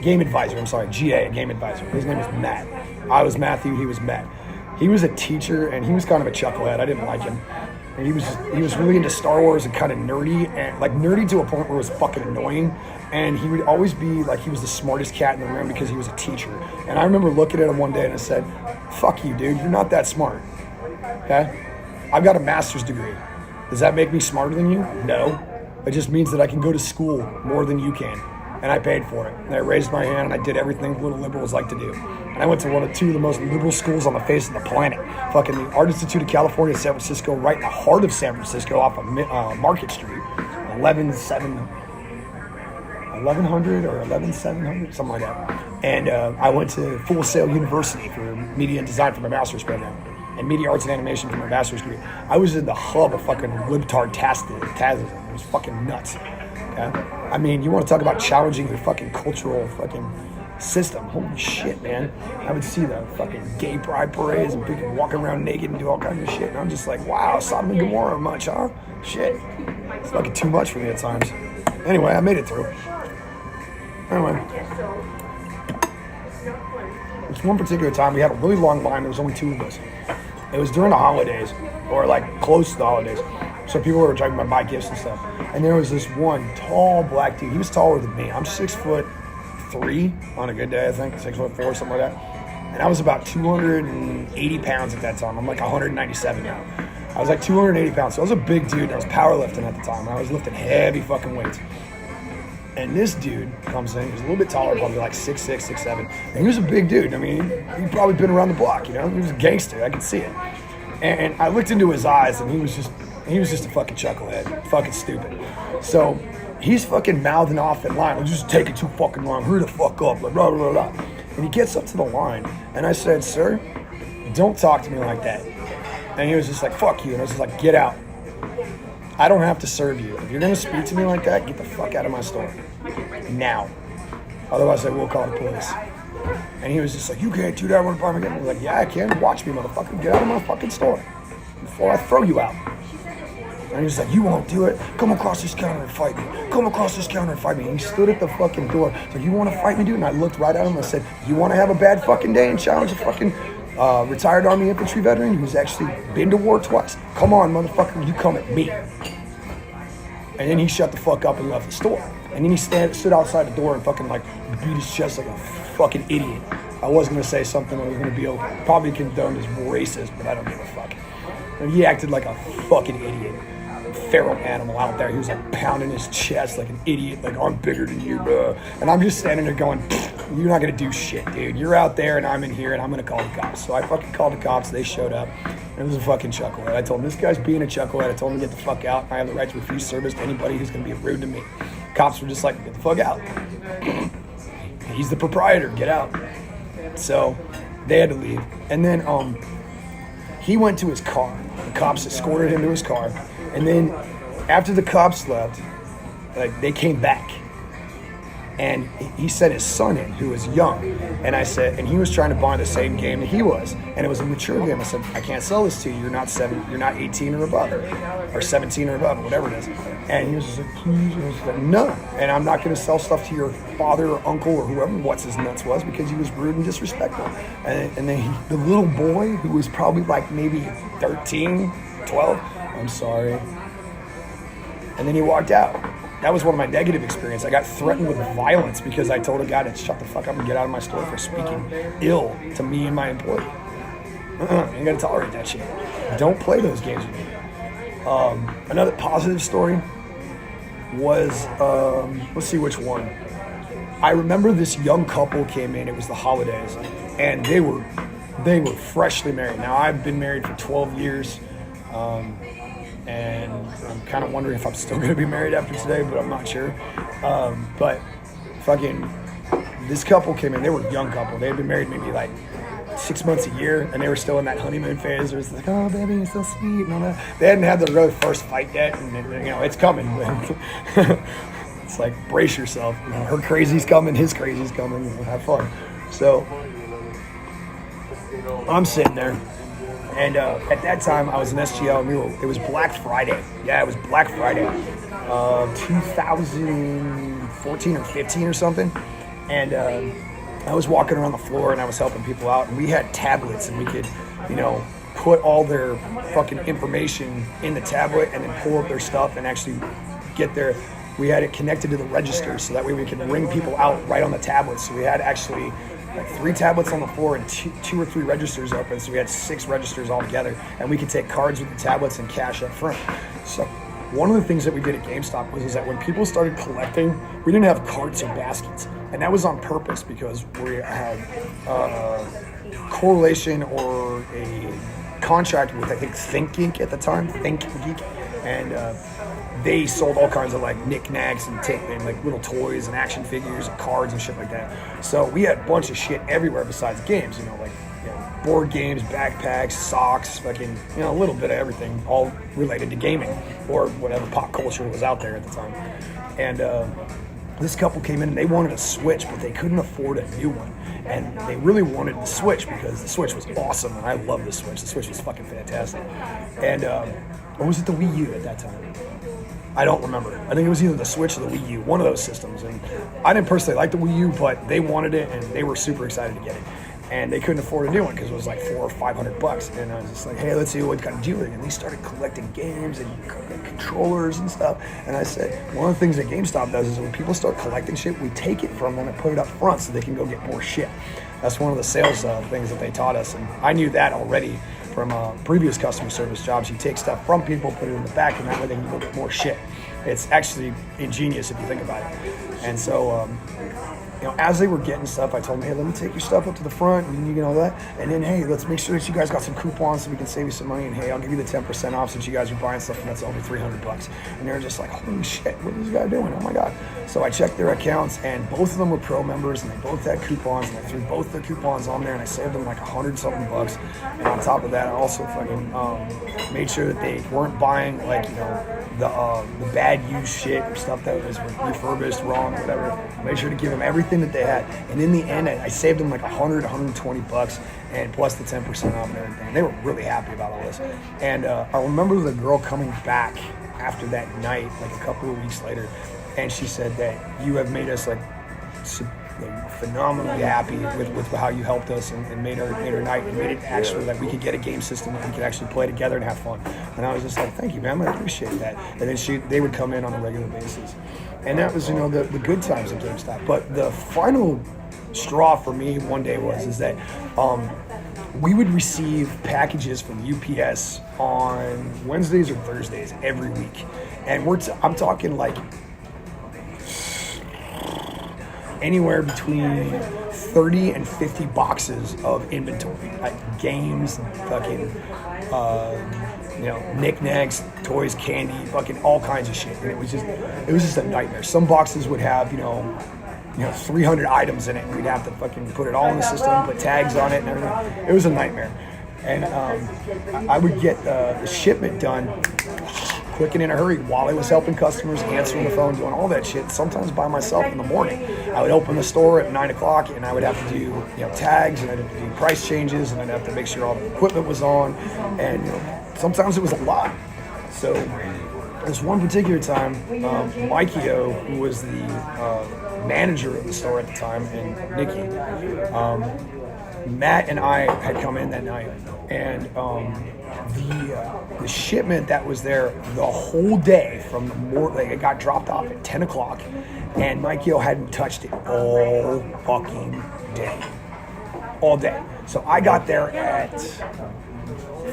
game advisor. I'm sorry, GA, game advisor. His name was Matt. I was Matthew. He was Matt. He was a teacher, and he was kind of a chucklehead. I didn't like him. And he was really into Star Wars and kind of nerdy, and like nerdy to a point where it was fucking annoying. And he would always be like he was the smartest cat in the room because he was a teacher. And I remember looking at him one day and I said, fuck you, dude, you're not that smart. Okay? I've got a master's degree. Does that make me smarter than you? No. It just means that I can go to school more than you can. And I paid for it. And I raised my hand and I did everything little liberals like to do. And I went to two of the most liberal schools on the face of the planet. Fucking the Art Institute of California, San Francisco, right in the heart of San Francisco off of Market Street. 1100 or 11700, something like that. And I went to Full Sail University for media and design for my master's program. And media arts and animation for my master's degree. I was in the hub of fucking libtard tasism. It was fucking nuts. Okay? I mean, you want to talk about challenging your fucking cultural fucking system. Holy shit, man. I would see the fucking gay pride parades and people walking around naked and do all kinds of shit. And I'm just like, wow, Sodom and Gomorrah much, huh? Shit. It's fucking too much for me at times. Anyway, I made it through. Anyway. This one particular time, we had a really long line. There was only two of us. It was during the holidays, or like close to the holidays. So people were trying to buy gifts and stuff. And there was this one tall black dude. He was taller than me. I'm 6'3" on a good day, I think. 6'4", something like that. And I was about 280 pounds at that time. I'm like 197 now. I was like 280 pounds. So I was a big dude. I was powerlifting at the time. I was lifting heavy fucking weights. And this dude comes in. He was a little bit taller, probably like 6'6", 6'7". And he was a big dude. I mean, he'd probably been around the block, you know? He was a gangster. I could see it. And I looked into his eyes, and he was just a fucking chucklehead. Fucking stupid. So he's fucking mouthing off in line. Like, just take it too fucking long. Hurry the fuck up. Like, blah, blah, blah. And he gets up to the line. And I said, sir, don't talk to me like that. And he was just like, fuck you. And I was just like, get out. I don't have to serve you. If you're going to speak to me like that, get the fuck out of my store. Now. Otherwise, I will call the police. And he was just like, you can't do that when I'm again. I was like, yeah, I can. Watch me, motherfucker. Get out of my fucking store before I throw you out. And he was like, you won't do it. Come across this counter and fight me. Come across this counter and fight me. And he stood at the fucking door. So you want to fight me, dude? And I looked right at him and I said, you want to have a bad fucking day and challenge a fucking retired Army infantry veteran who's actually been to war twice? Come on, motherfucker. You come at me. And then he shut the fuck up and left the store. And then he stood outside the door and fucking like beat his chest like a fucking idiot. I was going to say something that was going to be probably condoned as racist, but I don't give a fuck. And he acted like a fucking idiot. feral animal out there. He was like pounding his chest like an idiot, like I'm bigger than you, bro. And I'm just standing there going, you're not gonna do shit, dude. You're out there and I'm in here and I'm gonna call the cops. So I fucking called the cops. They showed up. It was a fucking chucklehead. I told him, this guy's being a chucklehead. I told him to get the fuck out. I have the right to refuse service to anybody who's gonna be rude to me. Cops were just like, get the fuck out. He's the proprietor, get out. So they had to leave. And then he went to his car. The cops escorted him to his car. And then after the cops left, like they came back. And he sent his son in, who was young. And I said, and he was trying to buy the same game that he was. And it was a mature game. I said, I can't sell this to you. You're not 18 or above, or 17 or above, whatever it is. And he was just like, please. And I was like, no. And I'm not going to sell stuff to your father or uncle or whoever what's his nuts was, because he was rude and disrespectful. And then the little boy, who was probably like maybe 13, 12, I'm sorry. And then he walked out. That was one of my negative experiences. I got threatened with violence because I told a guy to shut the fuck up and get out of my store for speaking ill to me and my employee. You ain't gotta tolerate that shit. Don't play those games with me. Another positive story was, let's see which one. I remember this young couple came in, it was the holidays, and they were freshly married. Now, I've been married for 12 years, and I'm kind of wondering if I'm still going to be married after today, but I'm not sure. But fucking, this couple came in. They were a young couple. They had been married maybe like 6 months a year, and they were still in that honeymoon phase. It was like, oh, baby, you're so sweet, and all that. They hadn't had their really first fight yet, and you know, it's coming. It's like, brace yourself. You know, her crazy's coming, his crazy's coming. You know, have fun. So I'm sitting there. And at that time, I was in SGL, and it was Black Friday. Yeah, it was Black Friday, 2014 or 15 or something. And I was walking around the floor, and I was helping people out. And we had tablets, and we could, you know, put all their fucking information in the tablet and then pull up their stuff and actually get their... We had it connected to the register, so that way we could ring people out right on the tablet. So we had actually... like 3 tablets on the floor and two or 3 registers open, so we had 6 registers all together, and we could take cards with the tablets and cash up front. So one of the things that we did at GameStop was that when people started collecting, we didn't have carts or baskets, and that was on purpose because we had correlation or a contract with, I think, ThinkGeek at the time, ThinkGeek, and they sold all kinds of like knickknacks and like little toys and action figures and cards and shit like that. So we had a bunch of shit everywhere besides games, you know, like, you know, board games, backpacks, socks, fucking, you know, a little bit of everything, all related to gaming or whatever pop culture was out there at the time. And this couple came in and they wanted a Switch, but they couldn't afford a new one. And they really wanted the Switch because the Switch was awesome, and I love the Switch. The Switch was fucking fantastic. And, or was it the Wii U at that time? I don't remember. I think it was either the Switch or the Wii U, one of those systems. And I didn't personally like the Wii U, but they wanted it, and they were super excited to get it. And they couldn't afford a new one because it was like $400 or $500. And I was just like, hey, let's see what kind of deal. And they started collecting games and controllers and stuff. And I said, one of the things that GameStop does is when people start collecting shit, we take it from them and put it up front so they can go get more shit. That's one of the sales things that they taught us. And I knew that already from previous customer service jobs. You take stuff from people, put it in the back, and that way they can go get more shit. It's actually ingenious if you think about it. And so, you know, as they were getting stuff, I told them, hey, let me take your stuff up to the front, and you get all that. And then, hey, let's make sure that you guys got some coupons so we can save you some money. And hey, I'll give you the 10% off since you guys are buying stuff, and that's only $300. And they're just like, holy shit, what is this guy doing? Oh my God. So I checked their accounts, and both of them were pro members, and they both had coupons, and I threw both the coupons on there, and I saved them like $100-something. And on top of that, I also fucking made sure that they weren't buying, like, you know, the bad used shit or stuff that was refurbished wrong or whatever. I made sure to give them everything that they had. And in the end, I saved them like $120 and plus the 10% off and everything. They were really happy about all this. And I remember the girl coming back after that night, like a couple of weeks later, and she said that you have made us like phenomenally happy with how you helped us and made our night and made it actually that we could get a game system that we could actually play together and have fun. And I was just like, thank you, man, I appreciate that. And then they would come in on a regular basis. And that was, you know, the good times at GameStop. But the final straw for me one day is that we would receive packages from UPS on Wednesdays or Thursdays every week, and I'm talking like anywhere between 30 and 50 boxes of inventory, like games, fucking, knickknacks, toys, candy, fucking all kinds of shit. And it was just a nightmare. Some boxes would have, 300 items in it. We'd have to fucking put it all in the system, put tags on it and everything. It was a nightmare. And I would get the shipment done quick and in a hurry while I was helping customers, answering the phone, doing all that shit. Sometimes by myself in the morning. I would open the store at 9 o'clock and I would have to do tags, and I'd have to do price changes, and I'd have to make sure all the equipment was on. And sometimes it was a lot. So this one particular time, Mikey-O, who was the manager of the store at the time, and Nikki, Matt and I had come in that night, and the shipment that was there the whole day from the morning, it got dropped off at 10 o'clock, and Mikey-O hadn't touched it all fucking day. All day. So I got there at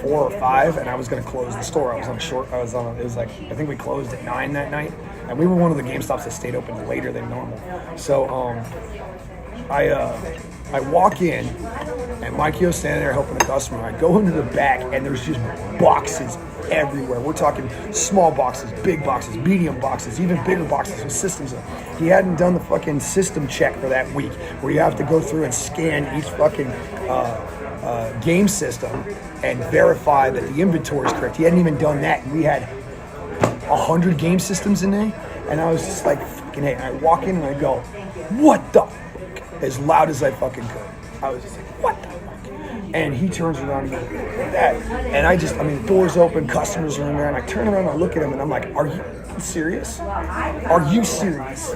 4 or 5, and I was going to close the store. I think we closed at 9 that night, and we were one of the GameStops that stayed open later than normal. So I walk in, and Mikey-O's standing there helping the customer. I go into the back, and there's just boxes everywhere. We're talking small boxes, big boxes, medium boxes, even bigger boxes with systems in them. He hadn't done the fucking system check for that week, where you have to go through and scan each fucking game system and verify that the inventory is correct. He hadn't even done that, and we had 100 game systems in there, and I was just like, fucking hey. And I walk in and I go, what the fuck? As loud as I fucking could. I was just like, what the fuck? And he turns around and goes, that. And the doors open, customers are in there, and I turn around and I look at him and I'm like, are you serious? Are you serious?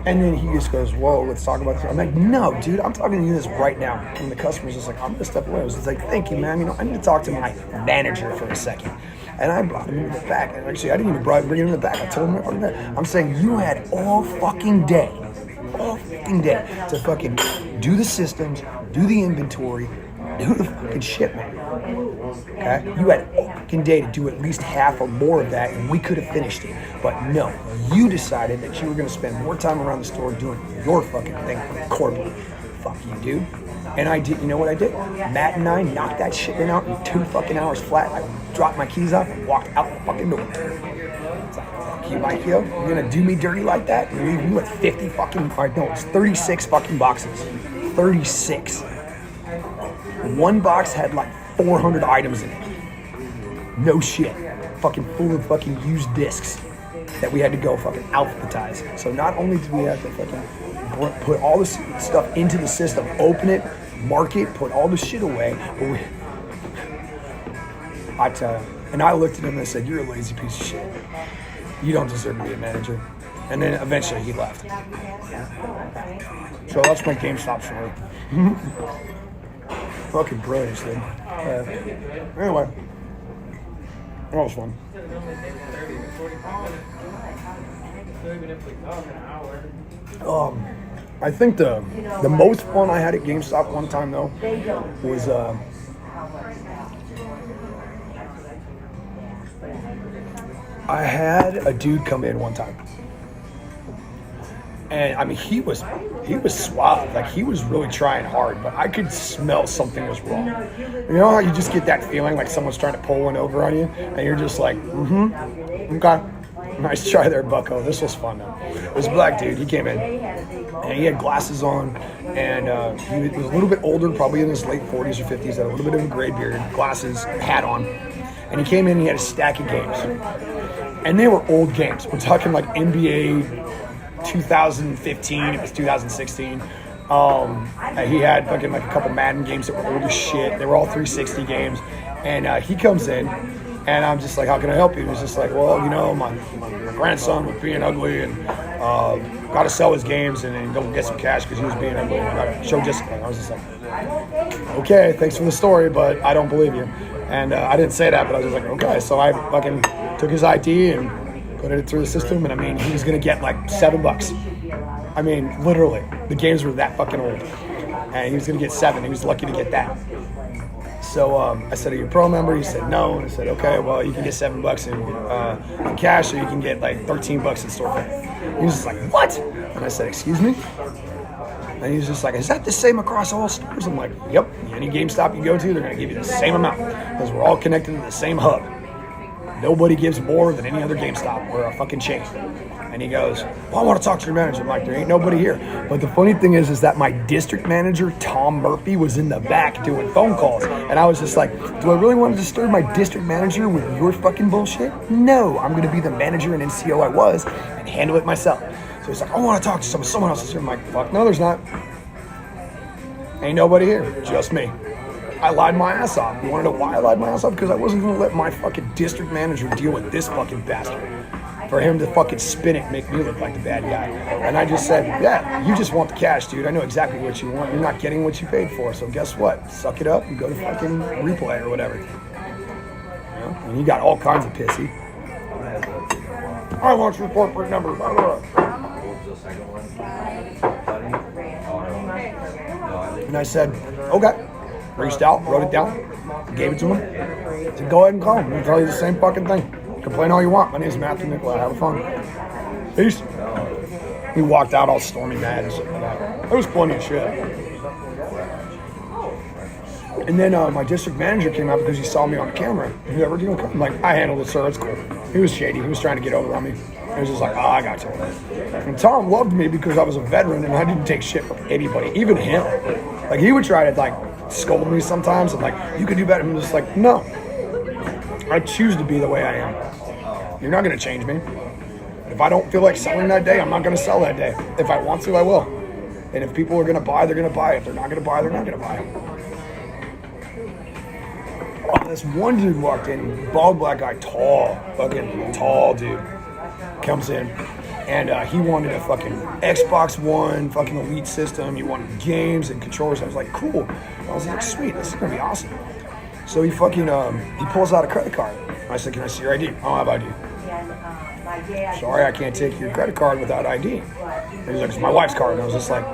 And then he just goes, whoa, let's talk about this. I'm like, no, dude, I'm talking to you this right now. And the customer's just like, I'm gonna step away. I was just like, thank you, man. I need to talk to my manager for a second. And I brought him in the back. And actually, I didn't even bring him in the back. I told him, I'm saying, you had all fucking day to fucking do the systems, do the inventory, do the fucking shipment. Okay? You had all fucking day to do at least half or more of that, and we could have finished it. But no, you decided that you were going to spend more time around the store doing your fucking thing corporate. Fuck you, dude. And I did, you know what I did? Matt and I knocked that shipment out in 2 fucking hours flat. I dropped my keys off and walked out the fucking door. It's like, fuck you, Mikey-O. You're gonna do me dirty like that? And leave you with 50 fucking, it's 36 fucking boxes. 36. One box had like 400 items in it. No shit. Fucking full of fucking used discs that we had to go fucking alphabetize. So not only did we have to fucking put all this stuff into the system, open it, mark it, put all the shit away, but I tell you, and I looked at him and I said, you're a lazy piece of shit. You don't deserve to be a manager. And then eventually he left. So that's my GameStop story. Fucking brilliant, dude. Anyway, that was fun. I think the most fun I had at GameStop one time though was I had a dude come in one time, and he was suave, like he was really trying hard, but I could smell something was wrong. You know how you just get that feeling like someone's trying to pull one over on you, and you're just like, okay. Nice try there, bucko. This was fun, though. It was a black dude. He came in, and he had glasses on, and he was a little bit older, probably in his late 40s or 50s, had a little bit of a gray beard, glasses, hat on. And he came in and he had a stack of games. And they were old games. We're talking like NBA 2015, it was 2016. He had fucking like a couple Madden games that were old as shit. They were all 360 games. And he comes in, and I'm just like, how can I help you? He was just like, well, my grandson was being ugly, and got to sell his games and then go get some cash because he was being ugly. I got to show discipline. I was just like, okay, thanks for the story, but I don't believe you. And I didn't say that, but I was just like, okay. So I fucking took his ID and put it through the system, and he was going to get like $7. Literally, the games were that fucking old. and he was going to get 7. He was lucky to get that. So I said, are you a pro member? He said no. And I said, okay, well, you can get $7 in cash, or you can get like $13 in store pay. He was just like, what? And I said, excuse me? And he was just like, is that the same across all stores? I'm like, yep. Any GameStop you go to, they're going to give you the same amount because we're all connected to the same hub. Nobody gives more than any other GameStop. We're a fucking chain. And he goes, well, I want to talk to your manager. I'm like, there ain't nobody here. But the funny thing is that my district manager, Tom Murphy, was in the back doing phone calls. And I was just like, do I really want to disturb my district manager with your fucking bullshit? No, I'm going to be the manager and NCO I was and handle it myself. So he's like, I want to talk to someone else is here. I'm like, fuck no, there's not. Ain't nobody here, just me. I lied my ass off. You want to know why I lied my ass off? Because I wasn't going to let my fucking district manager deal with this fucking bastard. For him to fucking spin it and make me look like the bad guy. And I just said, yeah, you just want the cash, dude. I know exactly what you want. You're not getting what you paid for. So guess what? Suck it up and go to fucking replay or whatever. You know? And he got all kinds of pissy. I want your corporate number. And I said, okay. Reached out, wrote it down, gave it to him. I said, go ahead and call him. He'll tell you the same fucking thing. Complain all you want. My name's Matthew Nicolai. Have fun. Peace. He walked out all stormy mad and shit like that. It was plenty of shit. And then my district manager came out because he saw me on the camera. He ever doing? I'm like, I handled it, sir. It's cool. He was shady. He was trying to get over on me. He was just like, oh, I got you. And Tom loved me because I was a veteran and I didn't take shit from anybody, even him. Like, he would try to, like, scold me sometimes and, like, you could do better. I'm just like, no. I choose to be the way I am. You're not going to change me. If I don't feel like selling that day, I'm not going to sell that day. If I want to, I will. And if people are going to buy, they're going to buy. If they're not going to buy, they're not going to buy. Oh, this one dude walked in, bald black guy, tall, fucking tall dude, comes in. And he wanted a fucking Xbox One, fucking Elite system. He wanted games and controllers. I was like, cool. I was like, sweet, this is going to be awesome. So he fucking, he pulls out a credit card. I said, can I see your ID? I don't have ID. Sorry, I can't take your credit card without ID. And he's like, it's my wife's card. And I was just like,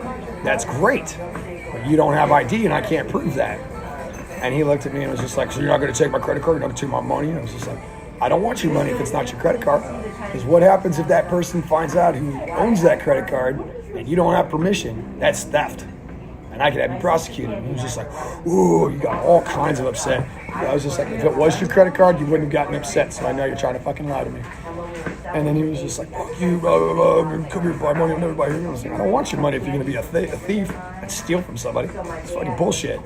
that's great. But you don't have ID and I can't prove that. And he looked at me and was just like, so you're not going to take my credit card? You're not going to take my money? And I was just like, I don't want your money if it's not your credit card. Because what happens if that person finds out who owns that credit card and you don't have permission? That's theft. And I could have you prosecuted. And he was just like, ooh, you got all kinds of upset. I was just like, if it was your credit card, you wouldn't have gotten upset. So I know you're trying to fucking lie to me. And then he was just like, fuck you, blah, blah, blah. Come here, buy money, I'll never buy your. I was like, I don't want your money if you're going to be a thief and steal from somebody. It's fucking bullshit.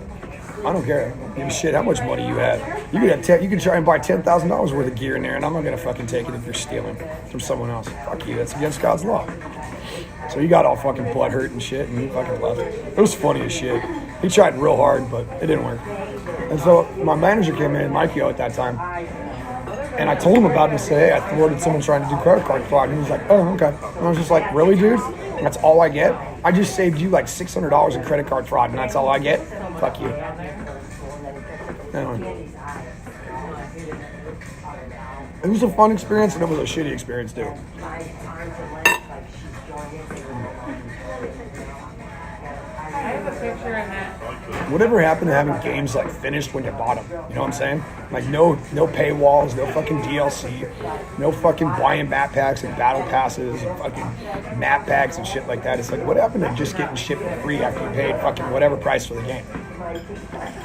I don't care. I don't give a shit how much money you have. You could try and buy $10,000 worth of gear in there, and I'm not going to fucking take it if you're stealing from someone else. Fuck you. That's against God's law. So he got all fucking butthurt and shit, and he fucking left. It was funny as shit. He tried real hard, but it didn't work. And so my manager came in, Mikey at that time, and I told him about it and said, hey, I thwarted someone trying to do credit card fraud. And he was like, oh, okay. And I was just like, really, dude? That's all I get? I just saved you like $600 in credit card fraud, and that's all I get? Fuck you. Anyway. It was a fun experience, and it was a shitty experience, too. Whatever happened to having games like finished when you bought them? You know what I'm saying? Like no paywalls, no fucking DLC, no fucking buying map packs and battle passes and fucking map packs and shit like that. It's like, what happened to just getting shit for free after you paid fucking whatever price for the game?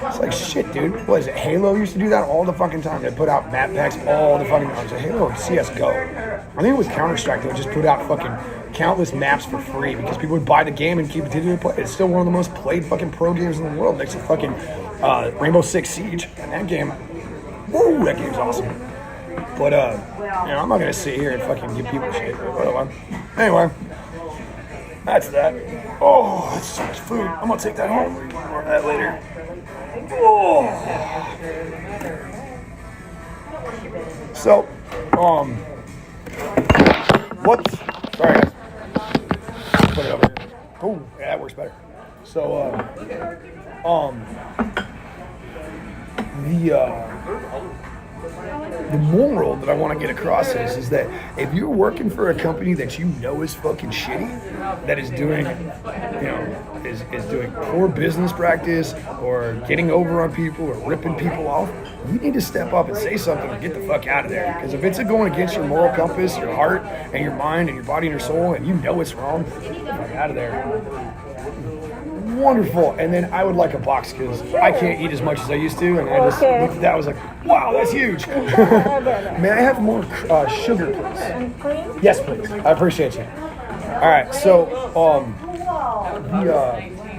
It's like, shit, dude. What is it? Halo used to do that all the fucking time. They put out map packs all the fucking time. So Halo or CSGO. I think it was Counter-Strike. They would just put out fucking countless maps for free because people would buy the game and keep continuing to play. It's still one of the most played fucking pro games in the world next to fucking Rainbow Six Siege. And that game, woo, that game's awesome. But, you know, I'm not going to sit here and fucking give people shit. Anyway, that's that. Oh, that's so much food. I'm going to take that home. More of that later. Oh. So, what? Sorry, guys. Put it over here. Oh, yeah, that works better. So, the moral that I want to get across is that if you're working for a company that you know is fucking shitty, that is doing, is doing poor business practice or getting over on people or ripping people off, you need to step up and say something and get the fuck out of there. Because if it's going against your moral compass, your heart and your mind and your body and your soul, and you know it's wrong, get the fuck out of there. Wonderful. And then I would like a box because I can't eat as much as I used to, and I just looked at that, I was like, wow, that's huge. May I have more sugar, please? And cream? Yes, please. I appreciate you. All right, so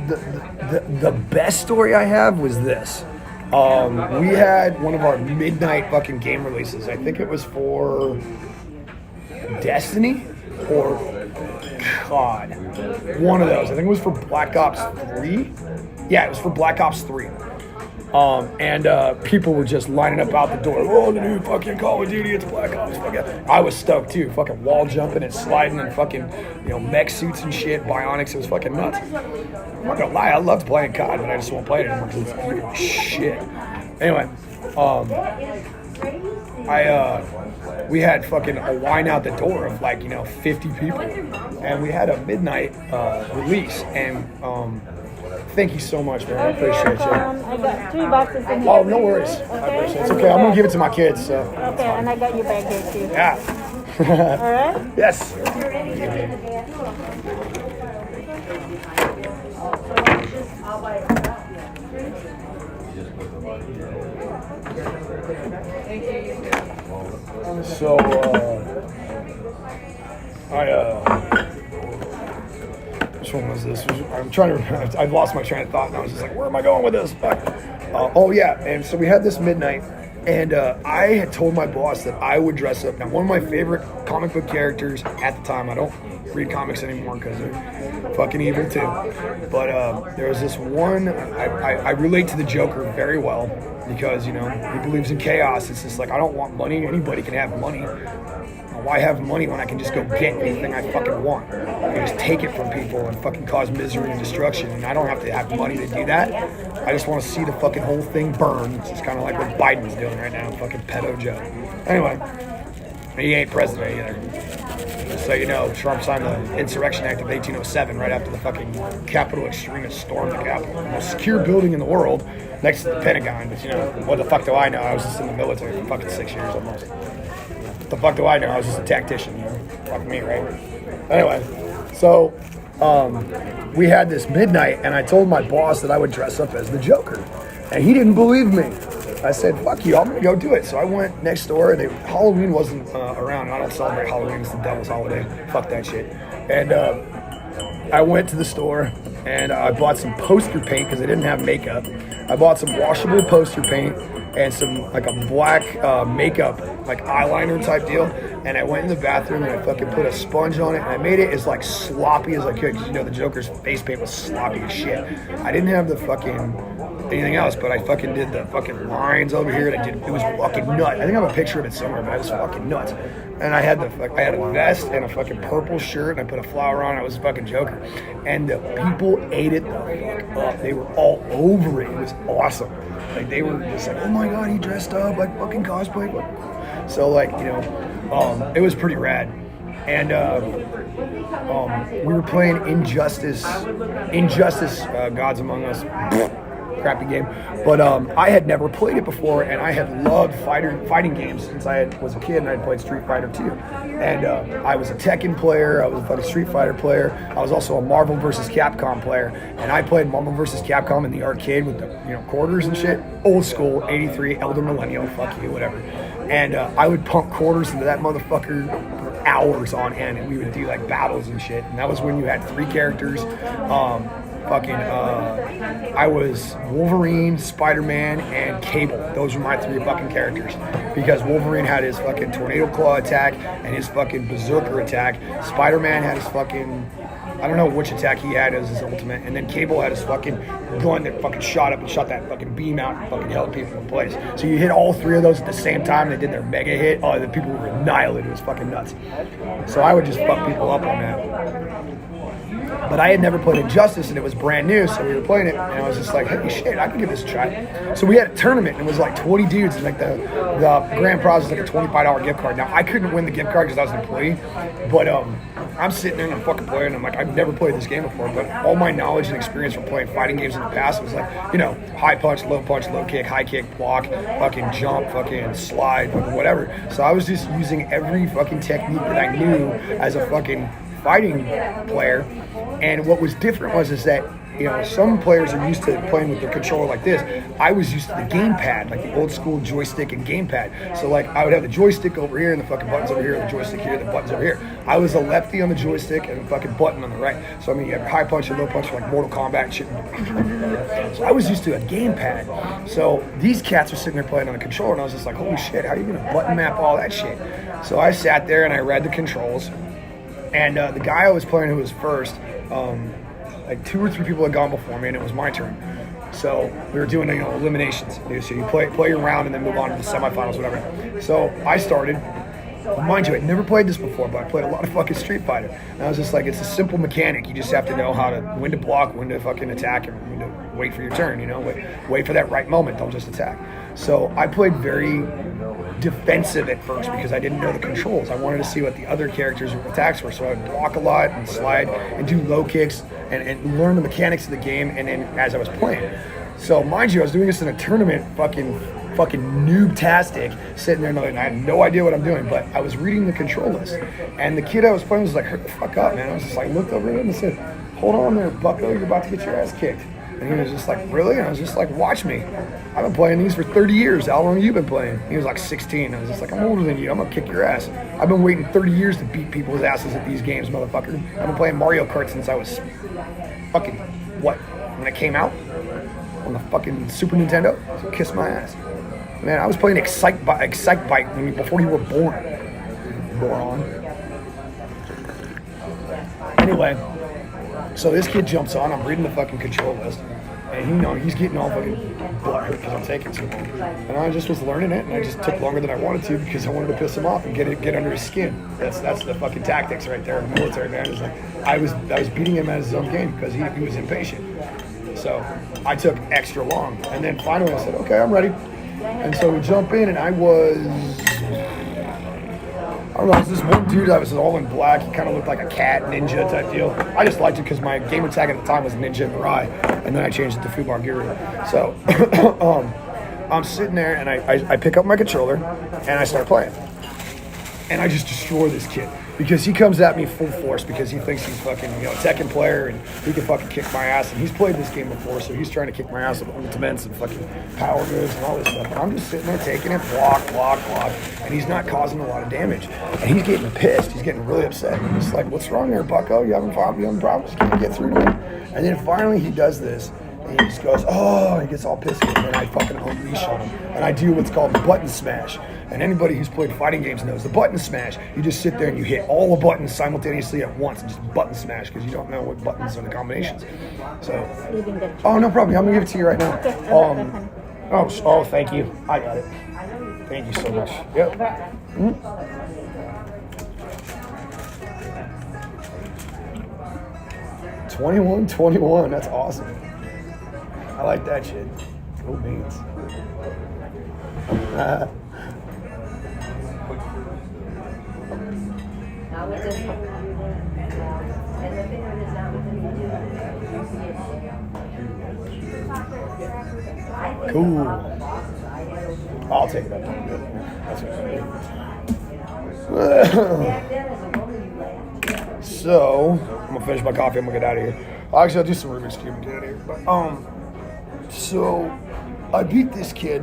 the best story I have was this. We had one of our midnight fucking game releases. I think it was for Destiny or God, one of those. I think it was for Black Ops 3. Yeah, it was for Black Ops 3. And people were just lining up out the door. Oh, the new fucking Call of Duty, it's Black Ops. I was stoked too. Fucking wall jumping and sliding and fucking, mech suits and shit, bionics. It was fucking nuts. I'm not gonna lie, I loved playing COD, but I just won't play it anymore because it's shit. Anyway, we had fucking a line out the door of 50 people, and we had a midnight release, and thank you so much, man. I appreciate you. I got 3 boxes in here. Oh, no worries. I appreciate it. It's okay. I'm gonna give it to my kids. So. Okay, and I got your bag here too. Yeah. All right. Yes. So, which one was this? I'm trying to remember. I've lost my train of thought, and I was just like, where am I going with this? Oh, yeah. And so we had this midnight, and I had told my boss that I would dress up. Now, one of my favorite comic book characters at the time, I don't read comics anymore because they're fucking evil too. But there was this one, I relate to the Joker very well because, he believes in chaos. It's just like, I don't want money. Anybody can have money. Why have money when I can just go get anything I fucking want? I can just take it from people and fucking cause misery and destruction, and I don't have to have money to do that. I just want to see the fucking whole thing burn. It's just kind of like what Biden's doing right now, fucking pedo Joe. Anyway, he ain't president either. So Trump signed the Insurrection Act of 1807 right after the fucking Capitol extremists stormed the Capitol. The most secure building in the world next to the Pentagon. But what the fuck do I know? I was just in the military for fucking 6 years almost. What the fuck do I know? I was just a tactician, Fuck me, right? Anyway, so we had this midnight, and I told my boss that I would dress up as the Joker, and he didn't believe me. I said, fuck you, I'm gonna go do it. So I went next door, and Halloween wasn't around, and I don't celebrate Halloween, it's the devil's holiday. Fuck that shit. And I went to the store, and I bought some poster paint because they didn't have makeup. I bought some washable poster paint and some a black makeup, eyeliner type deal. And I went in the bathroom and I fucking put a sponge on it, and I made it as sloppy as I could because the Joker's face paint was sloppy as shit. I didn't have the fucking anything else, but I fucking did the fucking lines over here, and it was fucking nuts. I think I have a picture of it somewhere, but it was fucking nuts. And I had a vest and a fucking purple shirt, and I put a flower on it. I was fucking Joker, and the people ate it the fuck up. They were all over it. It was awesome. They were just like, oh my god, he dressed up like fucking cosplay. So it was pretty rad. And we were playing Injustice, Gods Among Us. Crappy game, but I had never played it before, and I had loved fighting games since I was a kid, and I had played Street Fighter 2. And I was a Tekken player, I was a fucking Street Fighter player, I was also a Marvel vs. Capcom player, and I played Marvel vs. Capcom in the arcade with the quarters and shit, old school, 83, Elder Millennial, fuck you, whatever. And I would pump quarters into that motherfucker for hours on end, and we would do battles and shit, and that was when you had 3 characters. I was Wolverine, Spider-Man, and Cable. Those were my 3 fucking characters. Because Wolverine had his fucking Tornado Claw attack and his fucking Berserker attack. Spider-Man had his fucking, I don't know which attack he had as his ultimate. And then Cable had his fucking gun that fucking shot up and shot that fucking beam out and fucking held people in place. So you hit all 3 of those at the same time. They did their mega hit. Oh, the people were annihilated. It was fucking nuts. So I would just fuck people up on that. But I had never played Injustice, and it was brand new, so we were playing it, and I was just like, hey, shit, I can give this a try. So we had a tournament, and it was like 20 dudes, and like the grand prize was like a $25 gift card. Now, I couldn't win the gift card because I was an employee, but I'm sitting there and I'm fucking playing, and I'm like, I've never played this game before, but all my knowledge and experience from playing fighting games in the past was like, high punch, low kick, high kick, block, fucking jump, fucking slide, fucking whatever. So I was just using every fucking technique that I knew as a fucking fighting player. And what was different is that some players are used to playing with the controller like this. I was used to the gamepad, like the old school joystick and gamepad. So like I would have the joystick over here and the fucking buttons over here, the joystick here, the buttons over here. I was a lefty on the joystick and the fucking button on the right. So I mean, you have high punch and low punch like Mortal Kombat and shit. So I was used to a gamepad. So these cats are sitting there playing on a controller, and I was just like, holy shit, how are you gonna button map all that shit? So I sat there and I read the controls, and the guy I was playing who was first, like 2 or 3 people had gone before me, and it was my turn. So we were doing, eliminations. So you play your round and then move on to the semifinals, whatever. So I started. Mind you, I'd never played this before, but I played a lot of fucking Street Fighter. And I was just like, it's a simple mechanic. You just have to know when to block, when to fucking attack, and when to wait for your turn, wait for that right moment. Don't just attack. So I played very defensive at first because I didn't know the controls. I wanted to see what the other characters' attacks were. So I would block a lot and slide and do low kicks and learn the mechanics of the game, and then as I was playing. So mind you, I was doing this in a tournament, fucking noob-tastic, sitting there and I had no idea what I'm doing, but I was reading the control list. And the kid I was playing was like, hurry the fuck up, man. I was just like, looked over at him and said, hold on there, bucko, you're about to get your ass kicked. And he was just like, really? And I was just like, watch me. I've been playing these for 30 years. How long have you been playing? He was like 16. I was just like, I'm older than you. I'm going to kick your ass. I've been waiting 30 years to beat people's asses at these games, motherfucker. I've been playing Mario Kart since I was fucking, when it came out? On the fucking Super Nintendo? So kiss my ass. Man, I was playing Excite Bike before you were born. Moron. Anyway, so this kid jumps on. I'm reading the fucking control list. And he's getting all fucking butthurt because I'm taking too long. And I just was learning it, and I just took longer than I wanted to because I wanted to piss him off and get under his skin. That's the fucking tactics right there in the military, man. It's like I was beating him at his own game because he was impatient. So I took extra long. And then finally I said, okay, I'm ready. And so we jump in, and I don't know, it was this one dude that was all in black. He kind of looked like a cat ninja type deal. I just liked it because my gamer tag at the time was Ninja Mirai, and then I changed it to Fubar Guru. So I'm sitting there, and I pick up my controller, and I start playing. And I just destroy this kid because he comes at me full force because he thinks he's fucking, a Tekken player and he can fucking kick my ass. And he's played this game before, so he's trying to kick my ass with ultimates and fucking power moves and all this stuff. And I'm just sitting there taking it, block, and he's not causing a lot of damage. And he's getting pissed. He's getting really upset. And he's like, what's wrong there, bucko? You having problems? You can't get through to me? And then finally he does this. And he just goes, oh, and he gets all pissy. And then I fucking unleash on him. And I do what's called button smash. And anybody who's played fighting games knows the button smash. You just sit there and you hit all the buttons simultaneously at once and just button smash because you don't know what buttons are the combinations. So, oh, no problem. I'm going to give it to you right now. Oh, thank you. I got it. Thank you so much. Yep. Mm-hmm. 21-21. That's awesome. I like that shit. Cool beans. Cool. I'll take it up. That's okay. So, I'm gonna finish my coffee. I'm gonna get out of here. Actually, I'll do some Rubik's Cube and get out of here. But, so I beat this kid.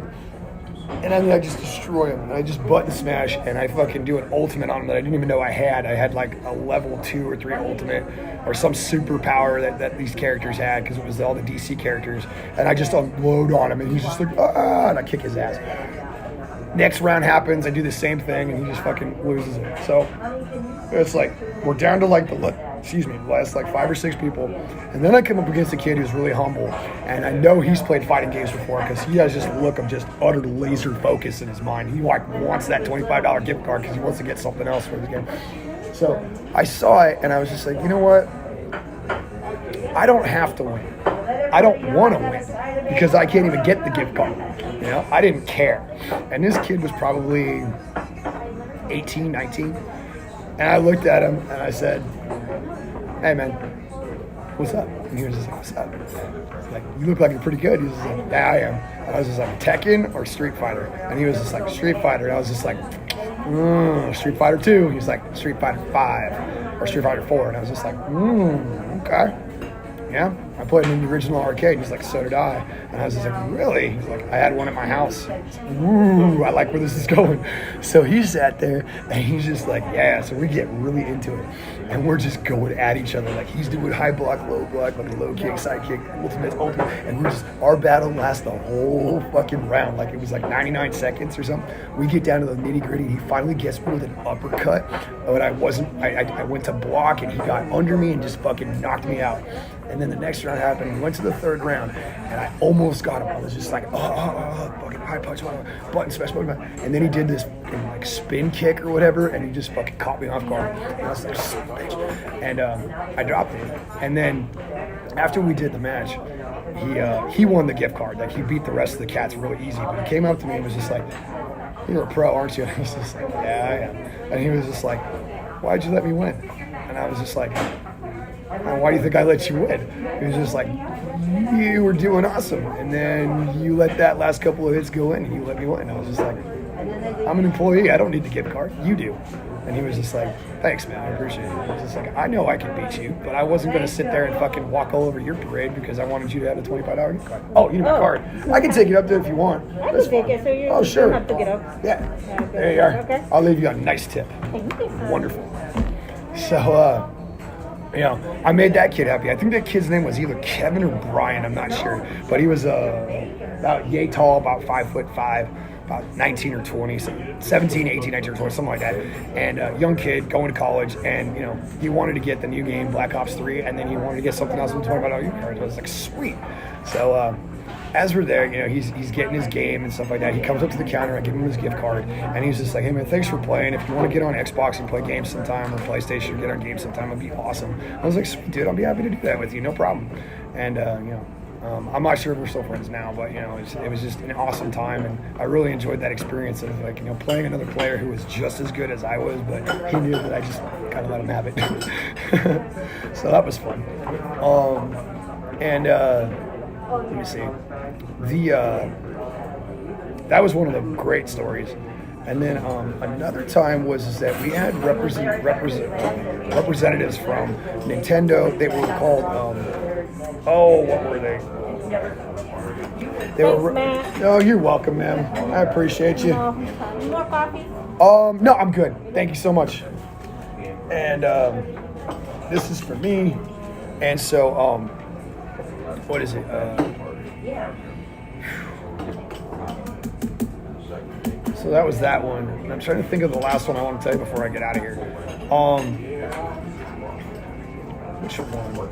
And I just destroy him, and I just button smash, and I fucking do an ultimate on him that I didn't even know I had. I had like a level 2 or 3 ultimate, or some superpower that these characters had, because it was all the DC characters. And I just unload on him, and he's just like, and I kick his ass. Next round happens, I do the same thing, and he just fucking loses it. So it's like, we're down to like the last like 5 or 6 people. And then I come up against a kid who's really humble. And I know he's played fighting games before because he has this look of just utter laser focus in his mind. He like wants that $25 gift card because he wants to get something else for the game. So I saw it and I was just like, you know what? I don't have to win. I don't want to win because I can't even get the gift card. You know, I didn't care. And this kid was probably 18, 19. And I looked at him and I said, hey man, what's up? And he was just like, what's up? Like, you look like you're pretty good. He was just like, yeah, I am. And I was just like, Tekken or Street Fighter? And he was just like, Street Fighter. And I was just like, Street Fighter 2. He was like, Street Fighter 5 or Street Fighter 4. And I was just like, okay. Yeah, I played in the original arcade. He's like, so did I. And I was just like, really? He's like, I had one at my house. Ooh, I like where this is going. So he sat there and he's just like, yeah. So we get really into it. And we're just going at each other. Like he's doing high block, like a low kick, side kick, ultimate. And we're just, our battle lasts the whole fucking round. Like it was like 99 seconds or something. We get down to the nitty gritty and he finally gets me with an uppercut. But I went to block and he got under me and just fucking knocked me out. And then the next round happened. We went to the third round, and I almost got him. I was just like, fucking high punch, button smash, button. And then he did this like spin kick or whatever, and he just fucking caught me off guard. And I was like, bitch. And I dropped him. And then after we did the match, he won the gift card. Like he beat the rest of the cats really easy. But he came up to me and was just like, you're a pro, aren't you? And I was just like, yeah, I am. And he was just like, why'd you let me win? And I was just like, why do you think I let you win? He was just like, you were doing awesome. And then you let that last couple of hits go in and you let me win. I was just like, I'm an employee. I don't need the gift card. You do. And he was just like, thanks, man. I appreciate it. I was just like, I know I can beat you, but I wasn't going to sit there and fucking walk all over your parade because I wanted you to have a $25 gift card. Oh, you need my card. I can take it up there if you want. I can take it, so you sure. don't have to get up. Yeah. There you are. Okay. I'll leave you a nice tip. Thank you. Wonderful. So, you know, I made that kid happy. I think that kid's name was either Kevin or Brian. I'm not sure, but he was about yay tall, about 5'5", about 19 or 20, so 17, 18, 19 or 20, something like that. And a young kid going to college, and you know, he wanted to get the new game Black Ops 3, and then he wanted to get something else with $25 card. I was like, sweet. So as we're there, you know, he's getting his game and stuff like that. He comes up to the counter, I give him his gift card, and he's just like, hey man, thanks for playing. If you want to get on Xbox and play games sometime, or PlayStation, or get on games sometime, it'd be awesome. I was like, sweet dude, I'll be happy to do that with you, no problem. And you know, I'm not sure if we're still friends now, but you know, it was just an awesome time, and I really enjoyed that experience of like, you know, playing another player who was just as good as I was, but he knew that I just kind of let him have it. So that was fun. Let me see. That was one of the great stories. And then another time was that we had representatives from Nintendo. They were called, what were they? Oh, you're welcome, ma'am. I appreciate you. More coffee? No, I'm good. Thank you so much. And this is for me. And so, what is it? So that was that one. And I'm trying to think of the last one I want to tell you before I get out of here. Which one?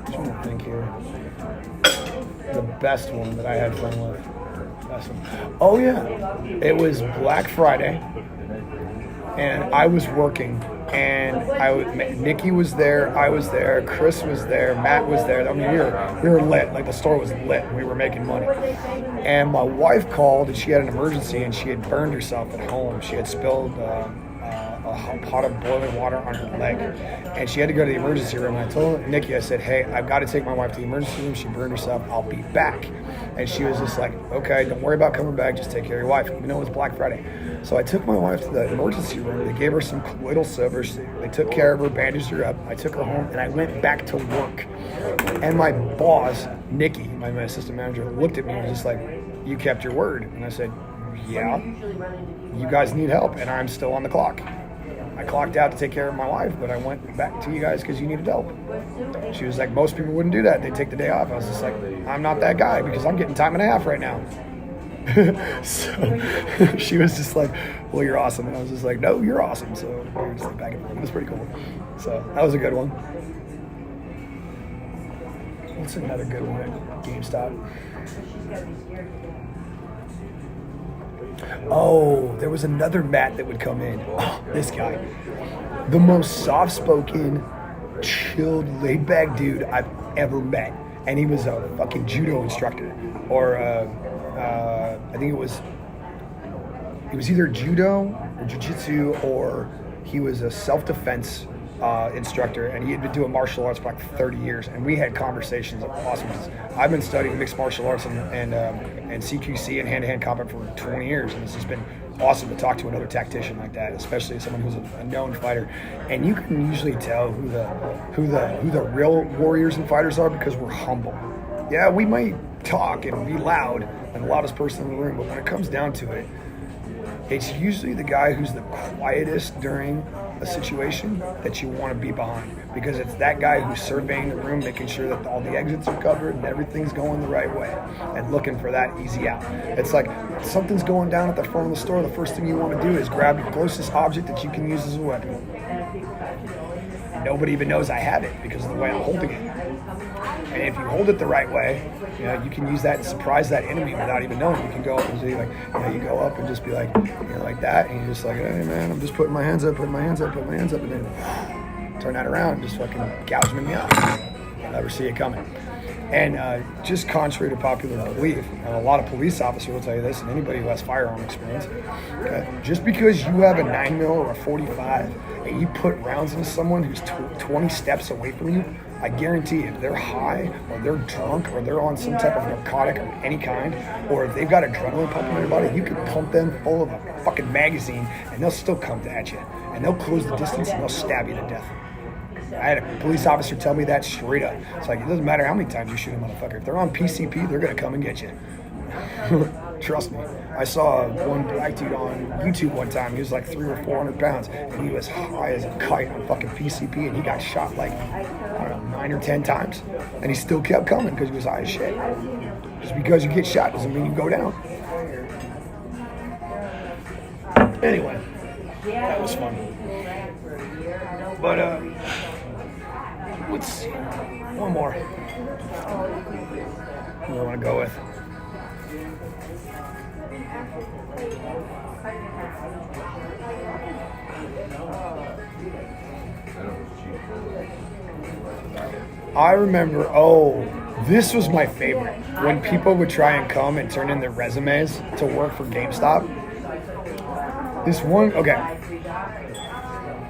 I'm trying to think here. The best one that I had fun with. Best one. Oh yeah, it was Black Friday, and I was working. And Nikki was there, I was there, Chris was there, Matt was there. I mean, we were lit. Like the store was lit. We were making money. And my wife called, and she had an emergency, and she had burned herself at home. She had spilled a pot of boiling water on her leg, and she had to go to the emergency room. And I told Nikki, I said, hey, I've got to take my wife to the emergency room. She burned herself. I'll be back. And she was just like, okay, don't worry about coming back. Just take care of your wife, even though it was Black Friday. So I took my wife to the emergency room. They gave her some colloidal silver. They took care of her, bandaged her up. I took her home, and I went back to work. And my boss, Nikki, my assistant manager, looked at me and was just like, you kept your word. And I said, yeah, you guys need help, and I'm still on the clock. I clocked out to take care of my wife, but I went back to you guys because you needed help. She was like, most people wouldn't do that. They'd take the day off. I was just like, I'm not that guy because I'm getting time and a half right now. So she was just like, well, you're awesome. And I was just like, no, you're awesome. So we were just like back and forth. It was pretty cool. So that was a good one. What's another good one at GameStop? Oh, there was another Matt that would come in. Oh, this guy. The most soft-spoken, chilled, laid-back dude I've ever met. And he was a fucking judo instructor. Or, I think it was either judo or jiu-jitsu, or he was a self-defense instructor, and he had been doing martial arts for like 30 years, and we had conversations. Awesome. I've been studying mixed martial arts and CQC and hand-to-hand combat for 20 years, and it's just been awesome to talk to another tactician like that, especially someone who's a known fighter. And you can usually tell who the real warriors and fighters are because we're humble. Yeah, we might talk and be loud and the loudest person in the room, but when it comes down to it, it's usually the guy who's the quietest during a situation that you want to be behind, because it's that guy who's surveying the room, making sure that all the exits are covered and everything's going the right way, and looking for that easy out. It's like something's going down at the front of the store, the first thing you want to do is grab your closest object that you can use as a weapon. Nobody even knows I have it because of the way I'm holding it. And if you hold it the right way, you know, you can use that to surprise that enemy without even knowing. You can go up and say, like, you know, you go up and just be like, you know, like that, and you're just like, hey man, I'm just putting my hands up, and then turn that around and just fucking gouge them in the eye. You'll never see it coming. And just contrary to popular belief, and a lot of police officers will tell you this, and anybody who has firearm experience, okay, just because you have a 9mm or a 45 and you put rounds into someone who's 20 steps away from you, I guarantee if they're high or they're drunk or they're on some type of narcotic of any kind, or if they've got adrenaline pumping in their body, you can pump them full of a fucking magazine and they'll still come at you. And they'll close the distance and they'll stab you to death. I had a police officer tell me that straight up. It's like, it doesn't matter how many times you shoot a motherfucker. If they're on PCP, they're going to come and get you. Trust me. I saw one black dude on YouTube one time. He was like 300 or 400 pounds, and he was high as a kite on fucking PCP, and he got shot like, I don't know, 9 or 10 times. And he still kept coming because he was high as shit. Just because you get shot doesn't mean you go down. Anyway, that was fun. But, let's see. One more. What do I want to go with? I remember, this was my favorite. When people would try and come and turn in their resumes to work for GameStop.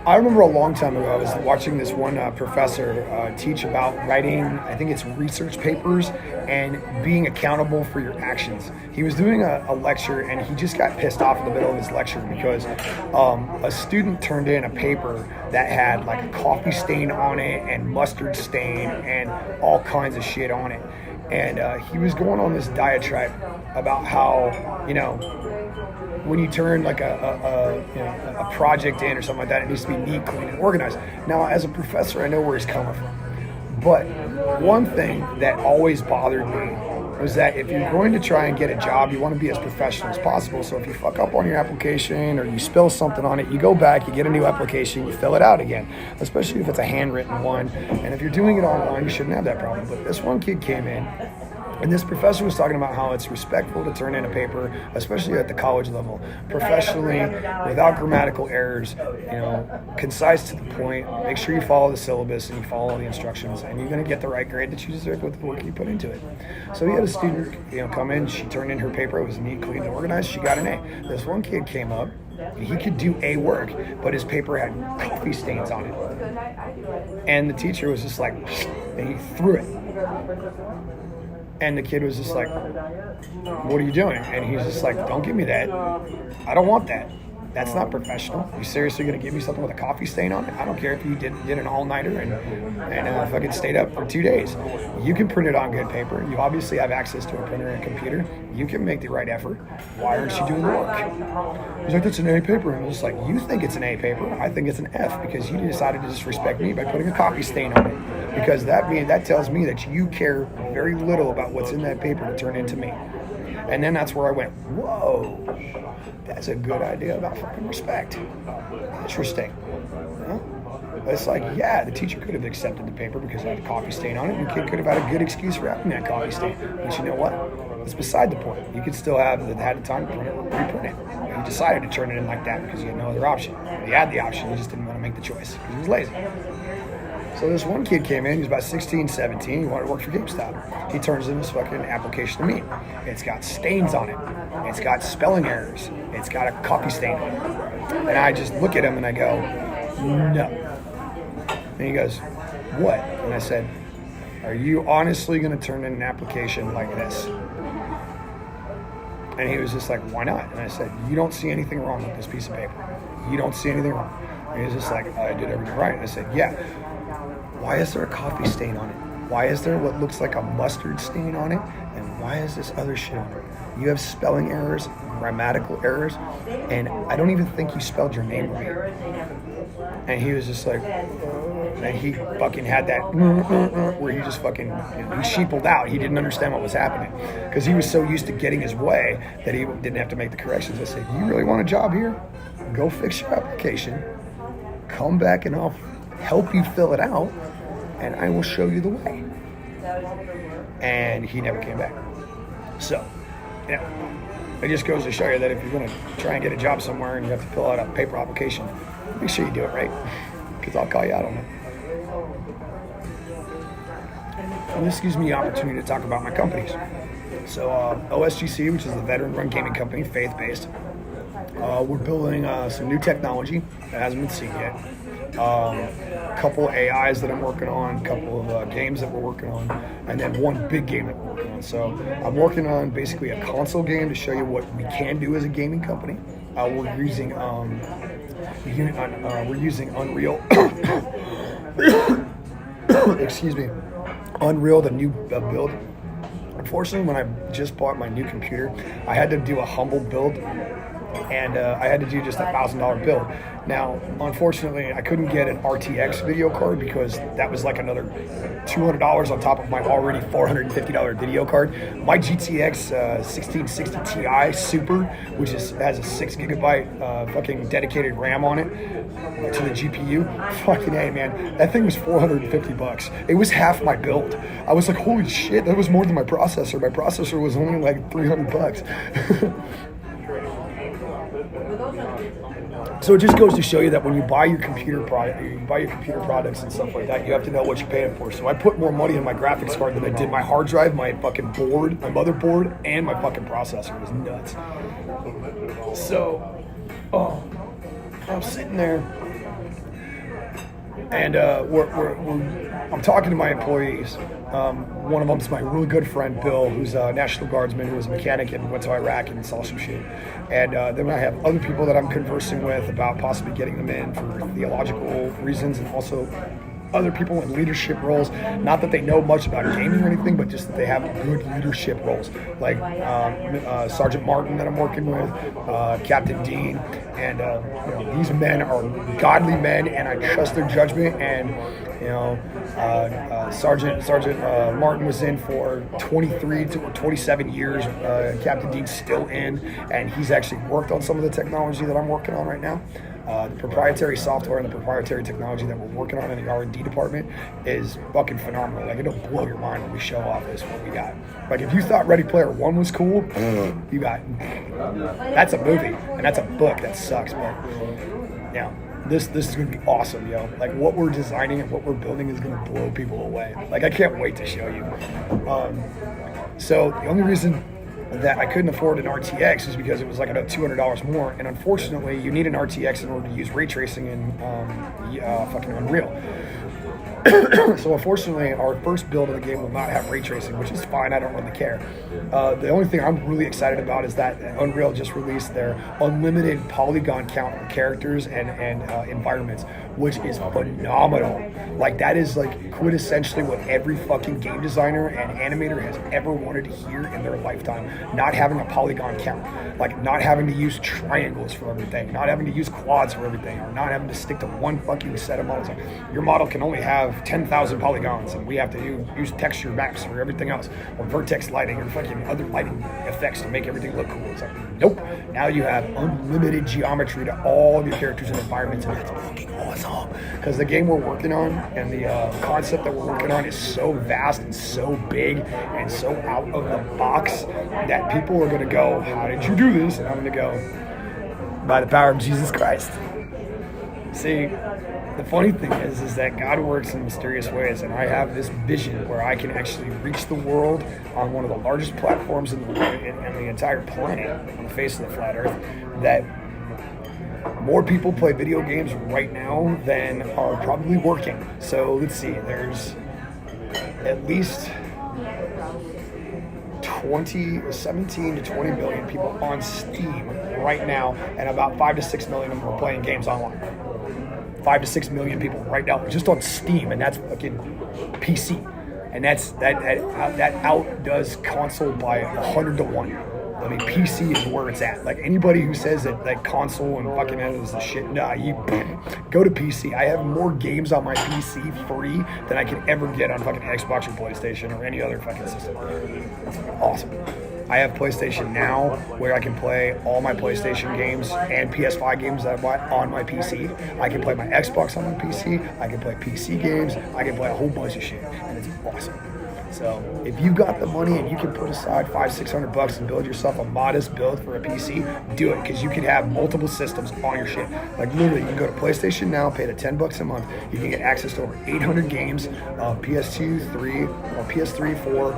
I remember a long time ago, I was watching this one professor teach about writing, I think it's research papers, and being accountable for your actions. He was doing a lecture, and he just got pissed off in the middle of his lecture because a student turned in a paper that had like a coffee stain on it and mustard stain and all kinds of shit on it. And he was going on this diatribe about how, you know, when you turn like a project in or something like that, it needs to be neat, clean, and organized. Now, as a professor, I know where he's coming from. But one thing that always bothered me was that if you're going to try and get a job, you want to be as professional as possible. So if you fuck up on your application or you spill something on it, you go back, you get a new application, you fill it out again, especially if it's a handwritten one. And if you're doing it online, you shouldn't have that problem. But this one kid came in, and this professor was talking about how it's respectful to turn in a paper, especially at the college level, professionally, without grammatical errors, you know, concise to the point. Make sure you follow the syllabus and you follow the instructions, and you're going to get the right grade that you deserve with the work you put into it. So he had a student, you know, come in. She turned in her paper. It was neat, clean, and organized. She got an A. This one kid came up. He could do A work, but his paper had coffee stains on it. And the teacher was just like, and he threw it. And the kid was just like, what are you doing? And he's just like, don't give me that. I don't want that. That's not professional. You seriously going to give me something with a coffee stain on it? I don't care if you did an all-nighter and fucking stayed up for 2 days. You can print it on good paper. You obviously have access to a printer and a computer. You can make the right effort. Why aren't you doing the work? He's like, that's an A paper. And I'm just like, you think it's an A paper. I think it's an F because you decided to disrespect me by putting a coffee stain on it. Because that tells me that you care very little about what's in that paper to turn into me. And then that's where I went, whoa, that's a good idea about fucking respect. Interesting. Huh? It's like, yeah, the teacher could have accepted the paper because it had a coffee stain on it, and the kid could have had a good excuse for having that coffee stain. But you know what? It's beside the point. You could still had the time to print it, reprint it. But he decided to turn it in like that because he had no other option. He had the option, he just didn't want to make the choice because he was lazy. So this one kid came in, he was about 16, 17, he wanted to work for GameStop. He turns in this fucking application to me. It's got stains on it. It's got spelling errors. It's got a coffee stain on it. And I just look at him and I go, no. And he goes, what? And I said, are you honestly going to turn in an application like this? And he was just like, why not? And I said, you don't see anything wrong with this piece of paper. You don't see anything wrong. And he was just like, I did everything right. And I said, yeah. Why is there a coffee stain on it? Why is there what looks like a mustard stain on it? And why is this other shit on it? You have spelling errors, grammatical errors, and I don't even think you spelled your name right. And he was just like, and he fucking had that where he just fucking, he sheepled out. He didn't understand what was happening because he was so used to getting his way that he didn't have to make the corrections. I said, you really want a job here? Go fix your application, come back and I'll help you fill it out, and I will show you the way. And he never came back. So, it just goes to show you that if you're going to try and get a job somewhere and you have to fill out a paper application, make sure you do it right, because I'll call you out on it. And this gives me the opportunity to talk about my companies. So OSGC, which is the veteran-run gaming company, faith-based, we're building some new technology that hasn't been seen yet. A couple of AIs that I'm working on, a couple of games that we're working on, and then one big game that we're working on. So I'm working on basically a console game to show you what we can do as a gaming company. We're using Unreal. Excuse me, Unreal, the new build. Unfortunately, when I just bought my new computer, I had to do a humble build. And I had to do just $1,000 build. Now, unfortunately, I couldn't get an RTX video card because that was like another $200 on top of my already $450 video card. My GTX 1660 Ti Super, which has a 6 gigabyte fucking dedicated RAM on it to the GPU. Fucking A, man, that thing was $450. It was half my build. I was like, holy shit, that was more than my processor. My processor was only like $300. So it just goes to show you that when you buy your computer products and stuff like that, you have to know what you're paying for. So I put more money in my graphics card than I did my hard drive, my fucking board, my motherboard, and my fucking processor. It was nuts. So, I'm sitting there, and I'm talking to my employees. One of them's my really good friend, Bill, who's a National Guardsman who was a mechanic and went to Iraq and saw some shit. And then I have other people that I'm conversing with about possibly getting them in for theological reasons, and also other people in leadership roles. Not that they know much about gaming or anything, but just that they have good leadership roles. Like Sergeant Martin that I'm working with, Captain Dean, and these men are godly men, and I trust their judgment. And Sergeant Martin was in for 23 to 27 years. Captain Dean's still in, and he's actually worked on some of the technology that I'm working on right now. The proprietary software and the proprietary technology that we're working on in the R&D department is fucking phenomenal. Like, it'll blow your mind when we show off this, what we got. Like, if you thought Ready Player One was cool, you got, that's a movie, and that's a book. That sucks, but yeah. This is going to be awesome, yo. Like, what we're designing and what we're building is going to blow people away. Like, I can't wait to show you. So the only reason that I couldn't afford an RTX is because it was like about $200 more, and unfortunately, you need an RTX in order to use ray tracing in fucking Unreal. So unfortunately, our first build of the game will not have ray tracing, which is fine. I don't really care. The only thing I'm really excited about is that Unreal just released their unlimited polygon count of characters and environments, which is phenomenal. Like, that is like quintessentially what every fucking game designer and animator has ever wanted to hear in their lifetime. Not having a polygon count, like not having to use triangles for everything, not having to use quads for everything, or not having to stick to one fucking set of models. Like, your model can only have 10,000 polygons, and we have to use texture maps for everything else, or vertex lighting, or fucking other lighting effects to make everything look cool. It's like, nope. Now you have unlimited geometry to all of your characters and environments, and that's fucking awesome. awesome. Because the game we're working on and the concept that we're working on is so vast and so big and so out of the box that people are going to go, how did you do this? And I'm going to go, by the power of Jesus Christ. See, the funny thing is that God works in mysterious ways, and I have this vision where I can actually reach the world on one of the largest platforms in the entire planet, on the face of the flat Earth, that more people play video games right now than are probably working. So let's see, there's at least 17 to 20 million people on Steam right now, and about 5 to 6 million of them are playing games online. 5 to 6 million people right now just on Steam, and that's fucking PC, and that outdoes console by 100 to 1. I mean, PC is where it's at. Like, anybody who says that console and fucking is the shit, nah, you go to PC. I have more games on my PC free than I can ever get on fucking Xbox or PlayStation or any other fucking system. It's awesome. I have PlayStation Now, where I can play all my PlayStation games and PS5 games that I bought on my PC. I can play my Xbox on my PC. I can play PC games. I can play a whole bunch of shit, and it's awesome. So if you've got the money and you can put aside $500-600 and build yourself a modest build for a PC, do it, because you can have multiple systems on your shit. Like, literally, you can go to PlayStation Now, pay the $10 a month. You can get access to over 800 games, PS2, 3, or PS3, 4,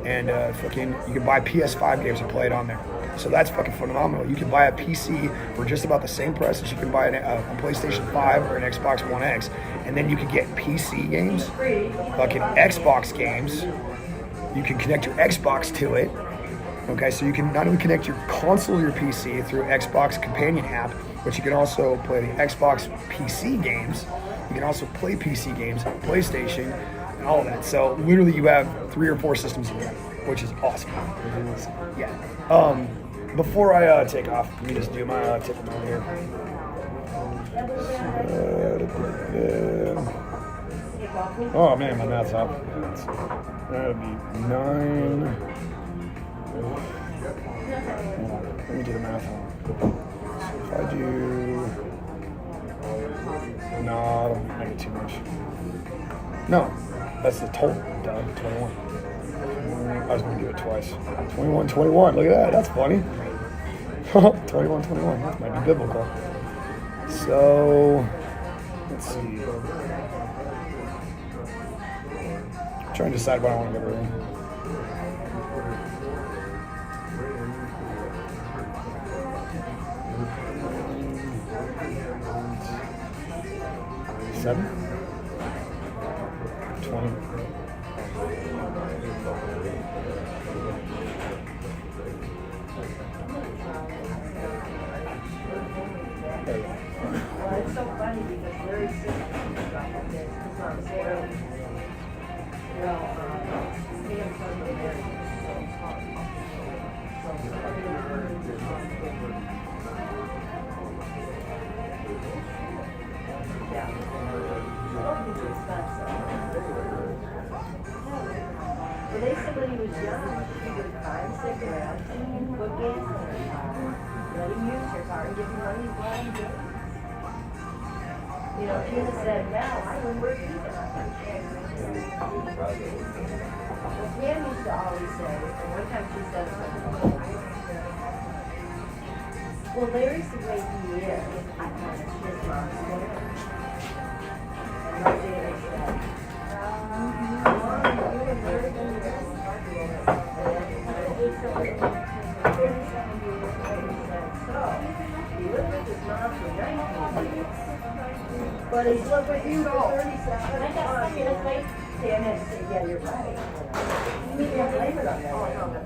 and fucking you can buy PS5 games and play it on there. So that's fucking phenomenal. You can buy a PC for just about the same price as you can buy a PlayStation 5 or an Xbox One X, and then you can get PC games, fucking Xbox games. You can connect your Xbox to it. Okay, so you can not only connect your console to your PC through Xbox Companion app, but you can also play the Xbox PC games. You can also play PC games, PlayStation, and all of that. So literally, you have 3 or 4 systems in there, which is awesome. So, yeah. Before I take off, let me just do my ticket on here. Oh man, my math's off. That'd be 9. Let me do the math on. So if I do, no, I don't make it too much. No, that's the total. 21. I was going to do it twice. 21. Look at that. That's funny. 21. That might be biblical. So, let's see. I'm trying to decide what I want to go to. 7? 20. Well, it's so funny because Larry said about this. It's not scary. Well, me and son were married. Yeah. It's expensive. Well, they said when he was young, he would buy cigarettes and put gas in her car, let him use her car and give him money to buy him gas. You know, Tina said, no, I wouldn't work either. Well, Pam used to always say, and one time she said something, well, Larry's the way he is. I kind of his mom's way. And my Dana said, Mom, you and Larry going to he lived with his mom for 19 years. But he's lived with you for 37 months. Dan had to say, yeah, you're right. You can't blame it on that.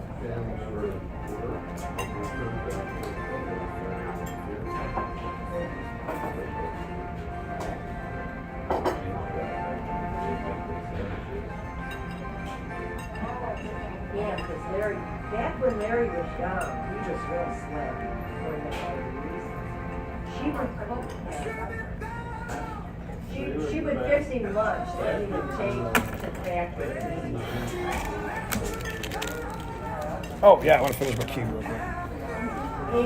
Yeah, because Larry, back when Larry was young, he was real slim. She would cook She would fix him lunch that he would take to factory. Oh, yeah, I want to finish my cube real quick.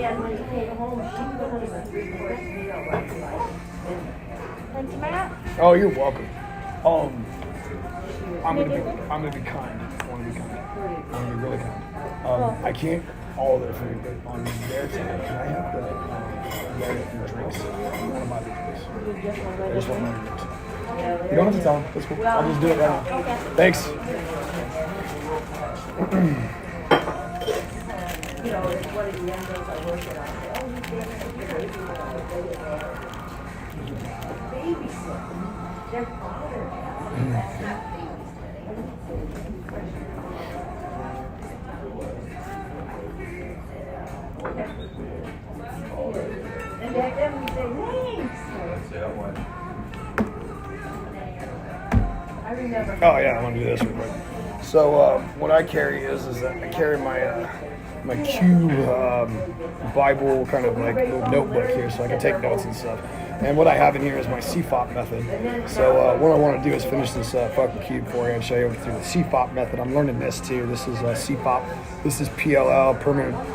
And when he came home, she cooked him a 3-course meal like dinner. Thanks, Matt. Oh, you're welcome. I'm gonna be kind. I want to be kind. I'm gonna be really kind. I can't all the food, but on their side, can I have the drinks? I want to buy the drinks. I just want my drinks. You don't have to tell them. That's cool. I'll just do it right now. Okay. Thanks. You know, it's one of the young girls I work with. I say, oh, you can't take your baby babysitting. Their father that's not babysitting. And back then we say, thanks. I remember. Oh yeah, I want to do this real quick. So what I carry is that I carry my my Q Bible kind of like little notebook here, so I can take notes and stuff. And what I have in here is my CFOP method. So what I want to do is finish this fucking cube for you and show you through the CFOP method. I'm learning this too. This is CFOP. This is PLL,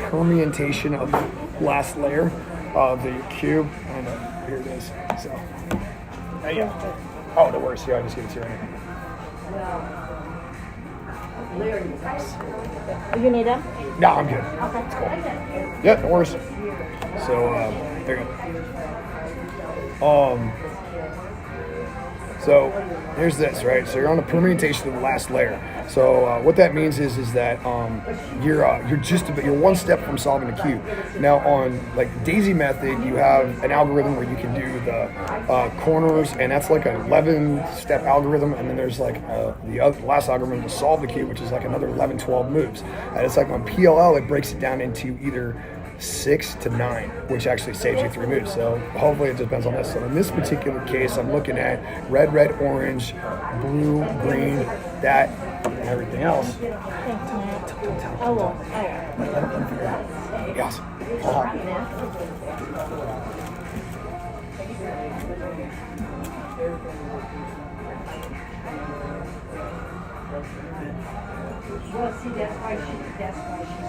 permutation of last layer of the cube. And here it is. So yeah. Oh, no worries. Yeah, I just give it to you right now. You need them? No, I'm good. Okay. It's cool. Yeah, no worries. So, there you go. So here's this, right? So you're on the permutation of the last layer. So what that means is that you're one step from solving a cube. Now on like the Daisy method, you have an algorithm where you can do the corners, and that's like an 11-step algorithm. And then there's like the last algorithm to solve the cube, which is like another 11, 12 moves. And it's like on PLL, it breaks it down into either 6 to 9, which actually saves you 3 moves. So hopefully it depends on this. So in this particular case, I'm looking at red, orange, blue, green, that, and everything else. Oh, well. Yes. Well, see, that's why she's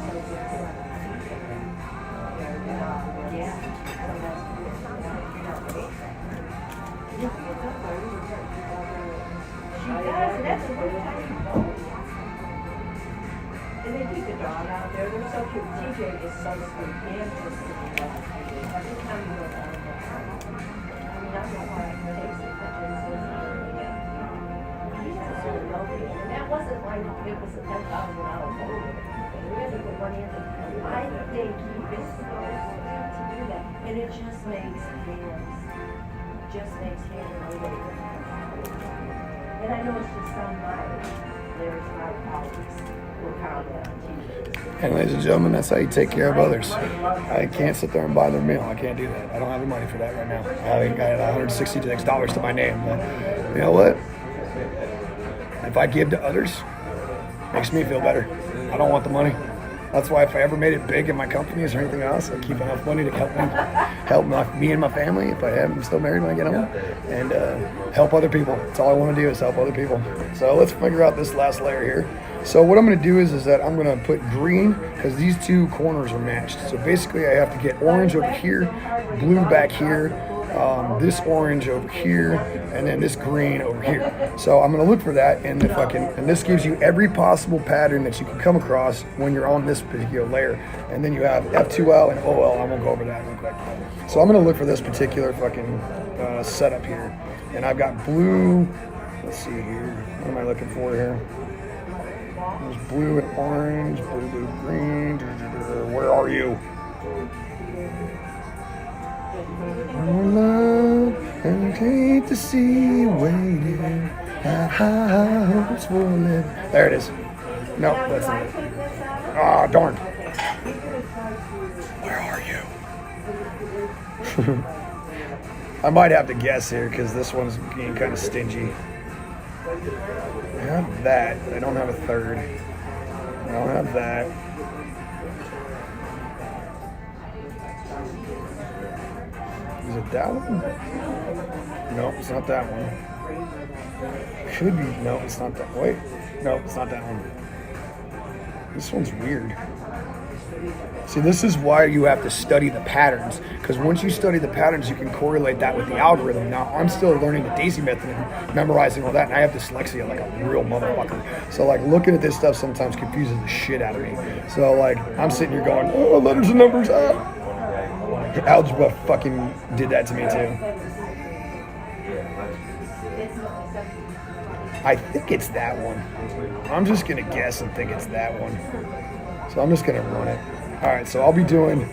so good. Yeah. She does, and that's a good time. And they keep the dog out there. They're so cute. TJ is so sweet. Dan is just every time you go down there. I mean, I don't know why I takes it, but it's he's just so lovely. And that wasn't like it was a $10,000 boat. He doesn't put money in it. I think he is so sweet to do that. And it just makes him really. And I know it's just some night. There's not always will comment on TV. And ladies and gentlemen, that's how you take care of others. I can't sit there and buy their meal. I can't do that. I don't have the money for that right now. I got $166 to my name. But you know what? If I give to others, it makes me feel better. I don't want the money. That's why if I ever made it big in my companies or anything else, I keep enough money to help me and my family if I am still married when I get home, and help other people. That's all I want to do is help other people. So let's figure out this last layer here. So what I'm going to do is that I'm going to put green because these two corners are matched. So basically I have to get orange over here, blue back here, this orange over here, and then this green over here. So I'm going to look for that, and if I can, and this gives you every possible pattern that you can come across when you're on this particular layer. And then you have F2L and OL. I'm going to go over that real quick. So I'm going to look for this particular fucking setup here. And I've got blue, let's see here, what am I looking for here? There's blue and orange, blue, green, where are you? Oh, love, and hate to see you waiting. Have high hopes for living. There it is. No, that's not it. Ah, darn. Where are you? I might have to guess here because this one's being kind of stingy. I have that. I don't have a third. I don't have that. Is it that one? No, it's not that one. Could be. No, it's not that. Wait. No, it's not that one. This one's weird. See, this is why you have to study the patterns, because once you study the patterns, you can correlate that with the algorithm. Now, I'm still learning the Daisy method and memorizing all that, and I have dyslexia like a real motherfucker. So, like, looking at this stuff sometimes confuses the shit out of me. So, like, I'm sitting here going, oh, letters and numbers, Algebra fucking did that to me, too. I think it's that one. I'm just going to guess and think it's that one. So I'm just going to run it. All right, so I'll be doing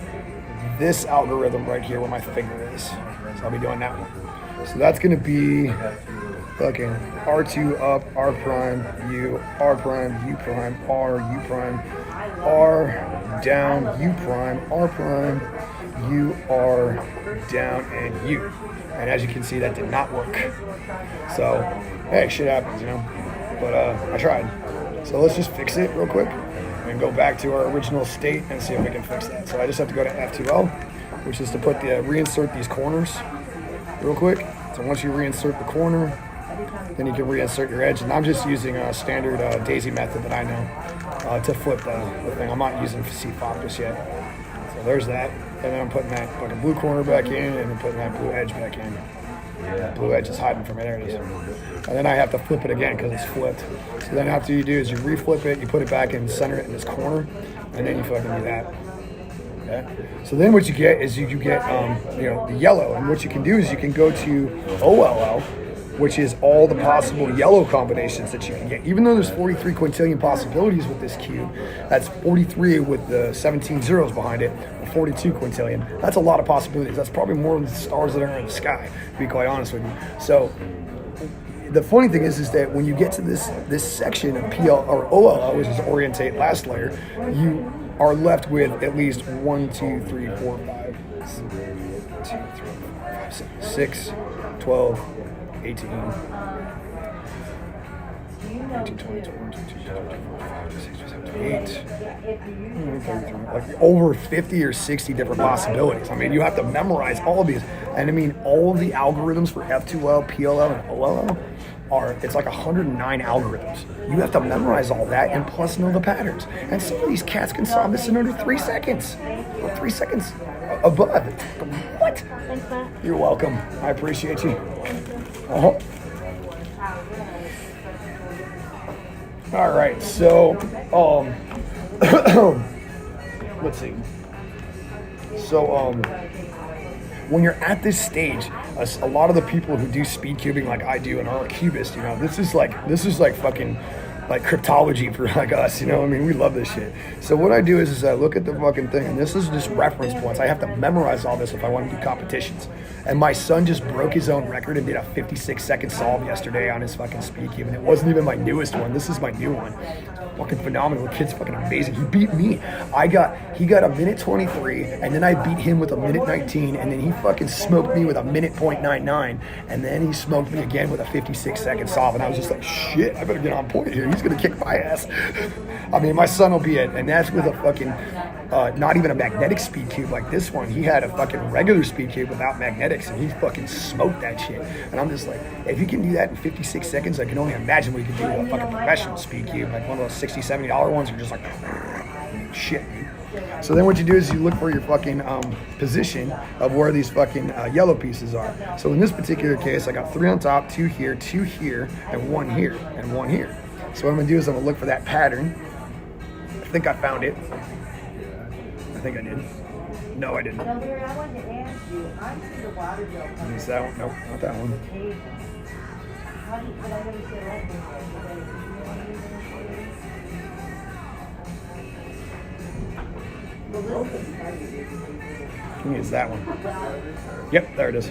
this algorithm right here where my finger is. So I'll be doing that one. So that's going to be fucking R2 up, R prime, U, R prime, U prime, R, U prime, R down, U prime, R prime, U, R down, and U. And as you can see, that did not work. So, hey, shit happens, you know. But I tried. So let's just fix it real quick and go back to our original state and see if we can fix that. So I just have to go to F2L, which is to put reinsert these corners real quick. So once you reinsert the corner, then you can reinsert your edge. And I'm just using a standard Daisy method that I know to flip the thing. I'm not using CFOP just yet. So there's that. And then I'm putting that fucking blue corner back in and then putting that blue edge back in. That blue edge is hiding from it. There it is. And then I have to flip it again because it's flipped. So then after you do is you reflip it, you put it back and center it in this corner, and then you fucking do that. Okay? So then what you get is you get the yellow. And what you can do is you can go to OLL, which is all the possible yellow combinations that you can get. Even though there's 43 quintillion possibilities with this cube, that's 43 with the 17 zeros behind it, or 42 quintillion. That's a lot of possibilities. That's probably more than the stars that are in the sky, to be quite honest with you. So the funny thing is that when you get to this section of PL or OLL, which is orientate last layer, you are left with at least 1, 2, 3, 4, 5, 6, 12, 18, 20, 21, 22, 23, 24, 25, 26, 27, 28, like over 50 or 60 different possibilities. I mean, you have to memorize all of these. And I mean, all of the algorithms for F2L, PLL, and OLL it's like 109 algorithms. You have to memorize all that and plus know the patterns. And some of these cats can solve this in under 3 seconds. Or 3 seconds above. What? You're welcome. I appreciate you. Uh-huh. All right, so let's see. So when you're at this stage, a lot of the people who do speed cubing like I do and are a cubist, you know, this is like fucking like cryptology for like us, you know what I mean? We love this shit. So what I do is I look at the fucking thing, and this is just reference points. I have to memorize all this if I want to do competitions. And my son just broke his own record and did a 56-second solve yesterday on his fucking speed cube, and it wasn't even my newest one. This is my new one. Fucking phenomenal. The kid's fucking amazing. He beat me. He got a minute 23, and then I beat him with a minute 19, and then he fucking smoked me with a minute .99, and then he smoked me again with a 56-second solve, and I was just like, shit, I better get on point here. He's gonna kick my ass. I mean, my son will be it, and that's with a fucking not even a magnetic speed cube like this one. He had a fucking regular speed cube without magnetics, and he fucking smoked that shit. And I'm just like, if you can do that in 56 seconds, I can only imagine what you can do with a fucking professional speed cube, like one of those $60, $70 ones. You're just like, shit. So then what you do is you look for your fucking position of where these fucking yellow pieces are. So in this particular case, I got 3 on top, 2 here, 2 here, and 1 here, and 1 here. So what I'm gonna do is I'm gonna look for that pattern. I think I found it. I think I did. No, I didn't. No, Barry, I wanted to ask you. I see the water bill coming. Is that one? Nope, not that one. How do you, but I never said that before. I think it's that one. Yep, there it is.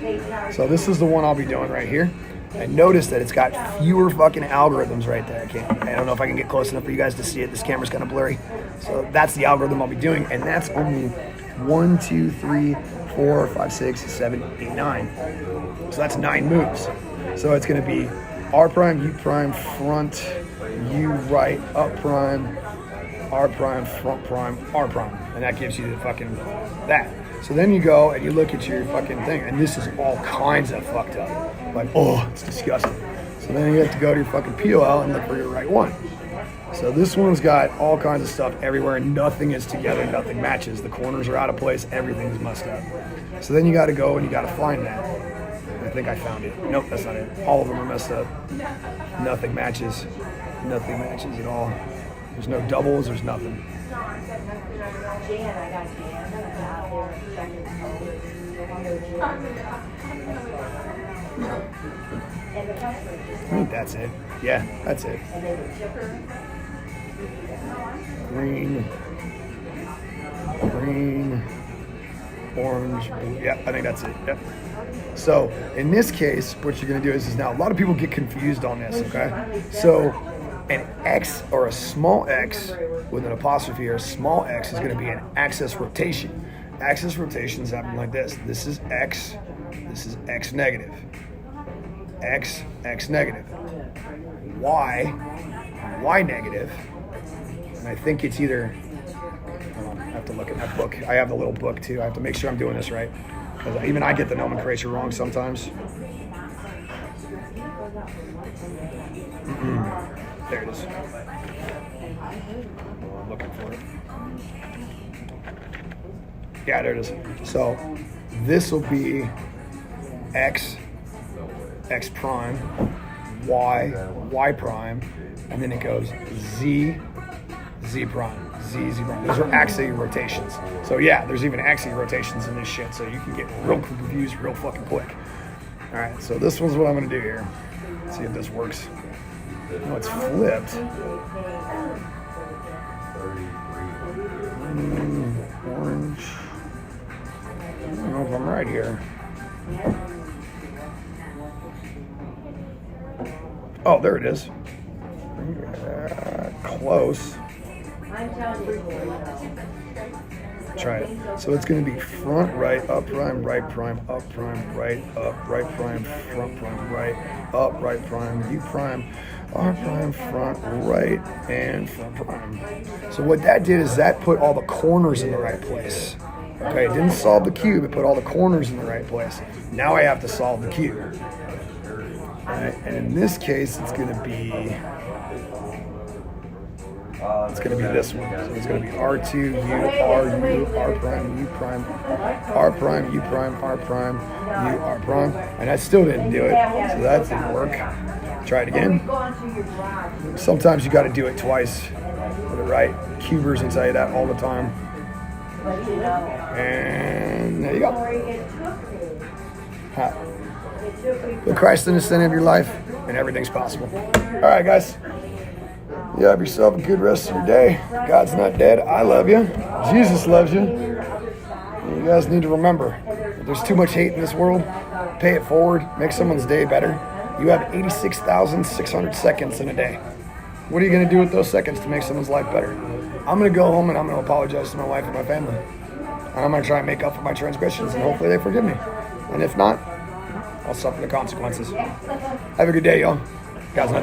So this is the one I'll be doing right here. And notice that it's got fewer fucking algorithms right there. I don't know if I can get close enough for you guys to see it. This camera's kind of blurry. So that's the algorithm I'll be doing. And that's only 1, 2, 3, 4, 5, 6, 7, 8, 9. So that's 9 moves. So it's going to be R prime, U prime, front, U right, up prime, R prime, front prime, R prime. And that gives you the fucking that. So then you go and you look at your fucking thing, and this is all kinds of fucked up. Like, oh, it's disgusting. So then you have to go to your fucking POL and look for your right one. So this one's got all kinds of stuff everywhere. Nothing is together. Nothing matches. The corners are out of place. Everything's messed up. So then you got to go and you got to find that. I think I found it. Nope, that's not it. All of them are messed up. Nothing matches. Nothing matches at all. There's no doubles. There's nothing. Jan, I got Jan out there checking and the customer just I think that's it. Yeah, that's it. and they would chip her. Green, orange, blue. Yeah, I think that's it. Yep. So in this case, what you're gonna do is now a lot of people get confused on this, okay? So an X or a small x with an apostrophe or a small x is gonna be an axis rotation. Axis rotations happen like this. This is X negative. X negative. Y negative. And I think it's either, hold on, I have to look at that book. I have the little book too. I have to make sure I'm doing this right. Because even I get the nomenclature wrong sometimes. There it is. Oh, I'm looking for it. Yeah, there it is. So this will be X prime, Y prime, and then it goes Z prime. Those are axis rotations. So yeah, there's even axis rotations in this shit, so you can get real confused real fucking quick. All right, so this one's what I'm gonna do here. Let's see if this works. No, it's flipped. Orange. I don't know if I'm right here. Oh, there it is. Close. Try it. So it's going to be front, right, up, prime, right, prime, up, prime, right, up, right, prime, front, prime, right, up, right, prime, U prime, R prime, front, right, and front prime. So what that did is that put all the corners in the right place. Okay, it didn't solve the cube, it put all the corners in the right place. Now I have to solve the cube. All right, and in this case, it's going to be this one. So it's going to be R2, U, R, U, R prime, U prime, R prime, U prime, R prime, U, R prime. And I still didn't do it, so that didn't work. Try it again. Sometimes you got to do it twice. Put it right. Cubers will tell you that all the time. And there you go. Put Christ in the center of your life, and everything's possible. All right, guys. You have yourself a good rest of your day. God's not dead. I love you. Jesus loves you. And you guys need to remember, if there's too much hate in this world, pay it forward. Make someone's day better. You have 86,600 seconds in a day. What are you going to do with those seconds to make someone's life better? I'm going to go home and I'm going to apologize to my wife and my family. And I'm going to try and make up for my transgressions, and hopefully they forgive me. And if not, I'll suffer the consequences. Have a good day, y'all. God's not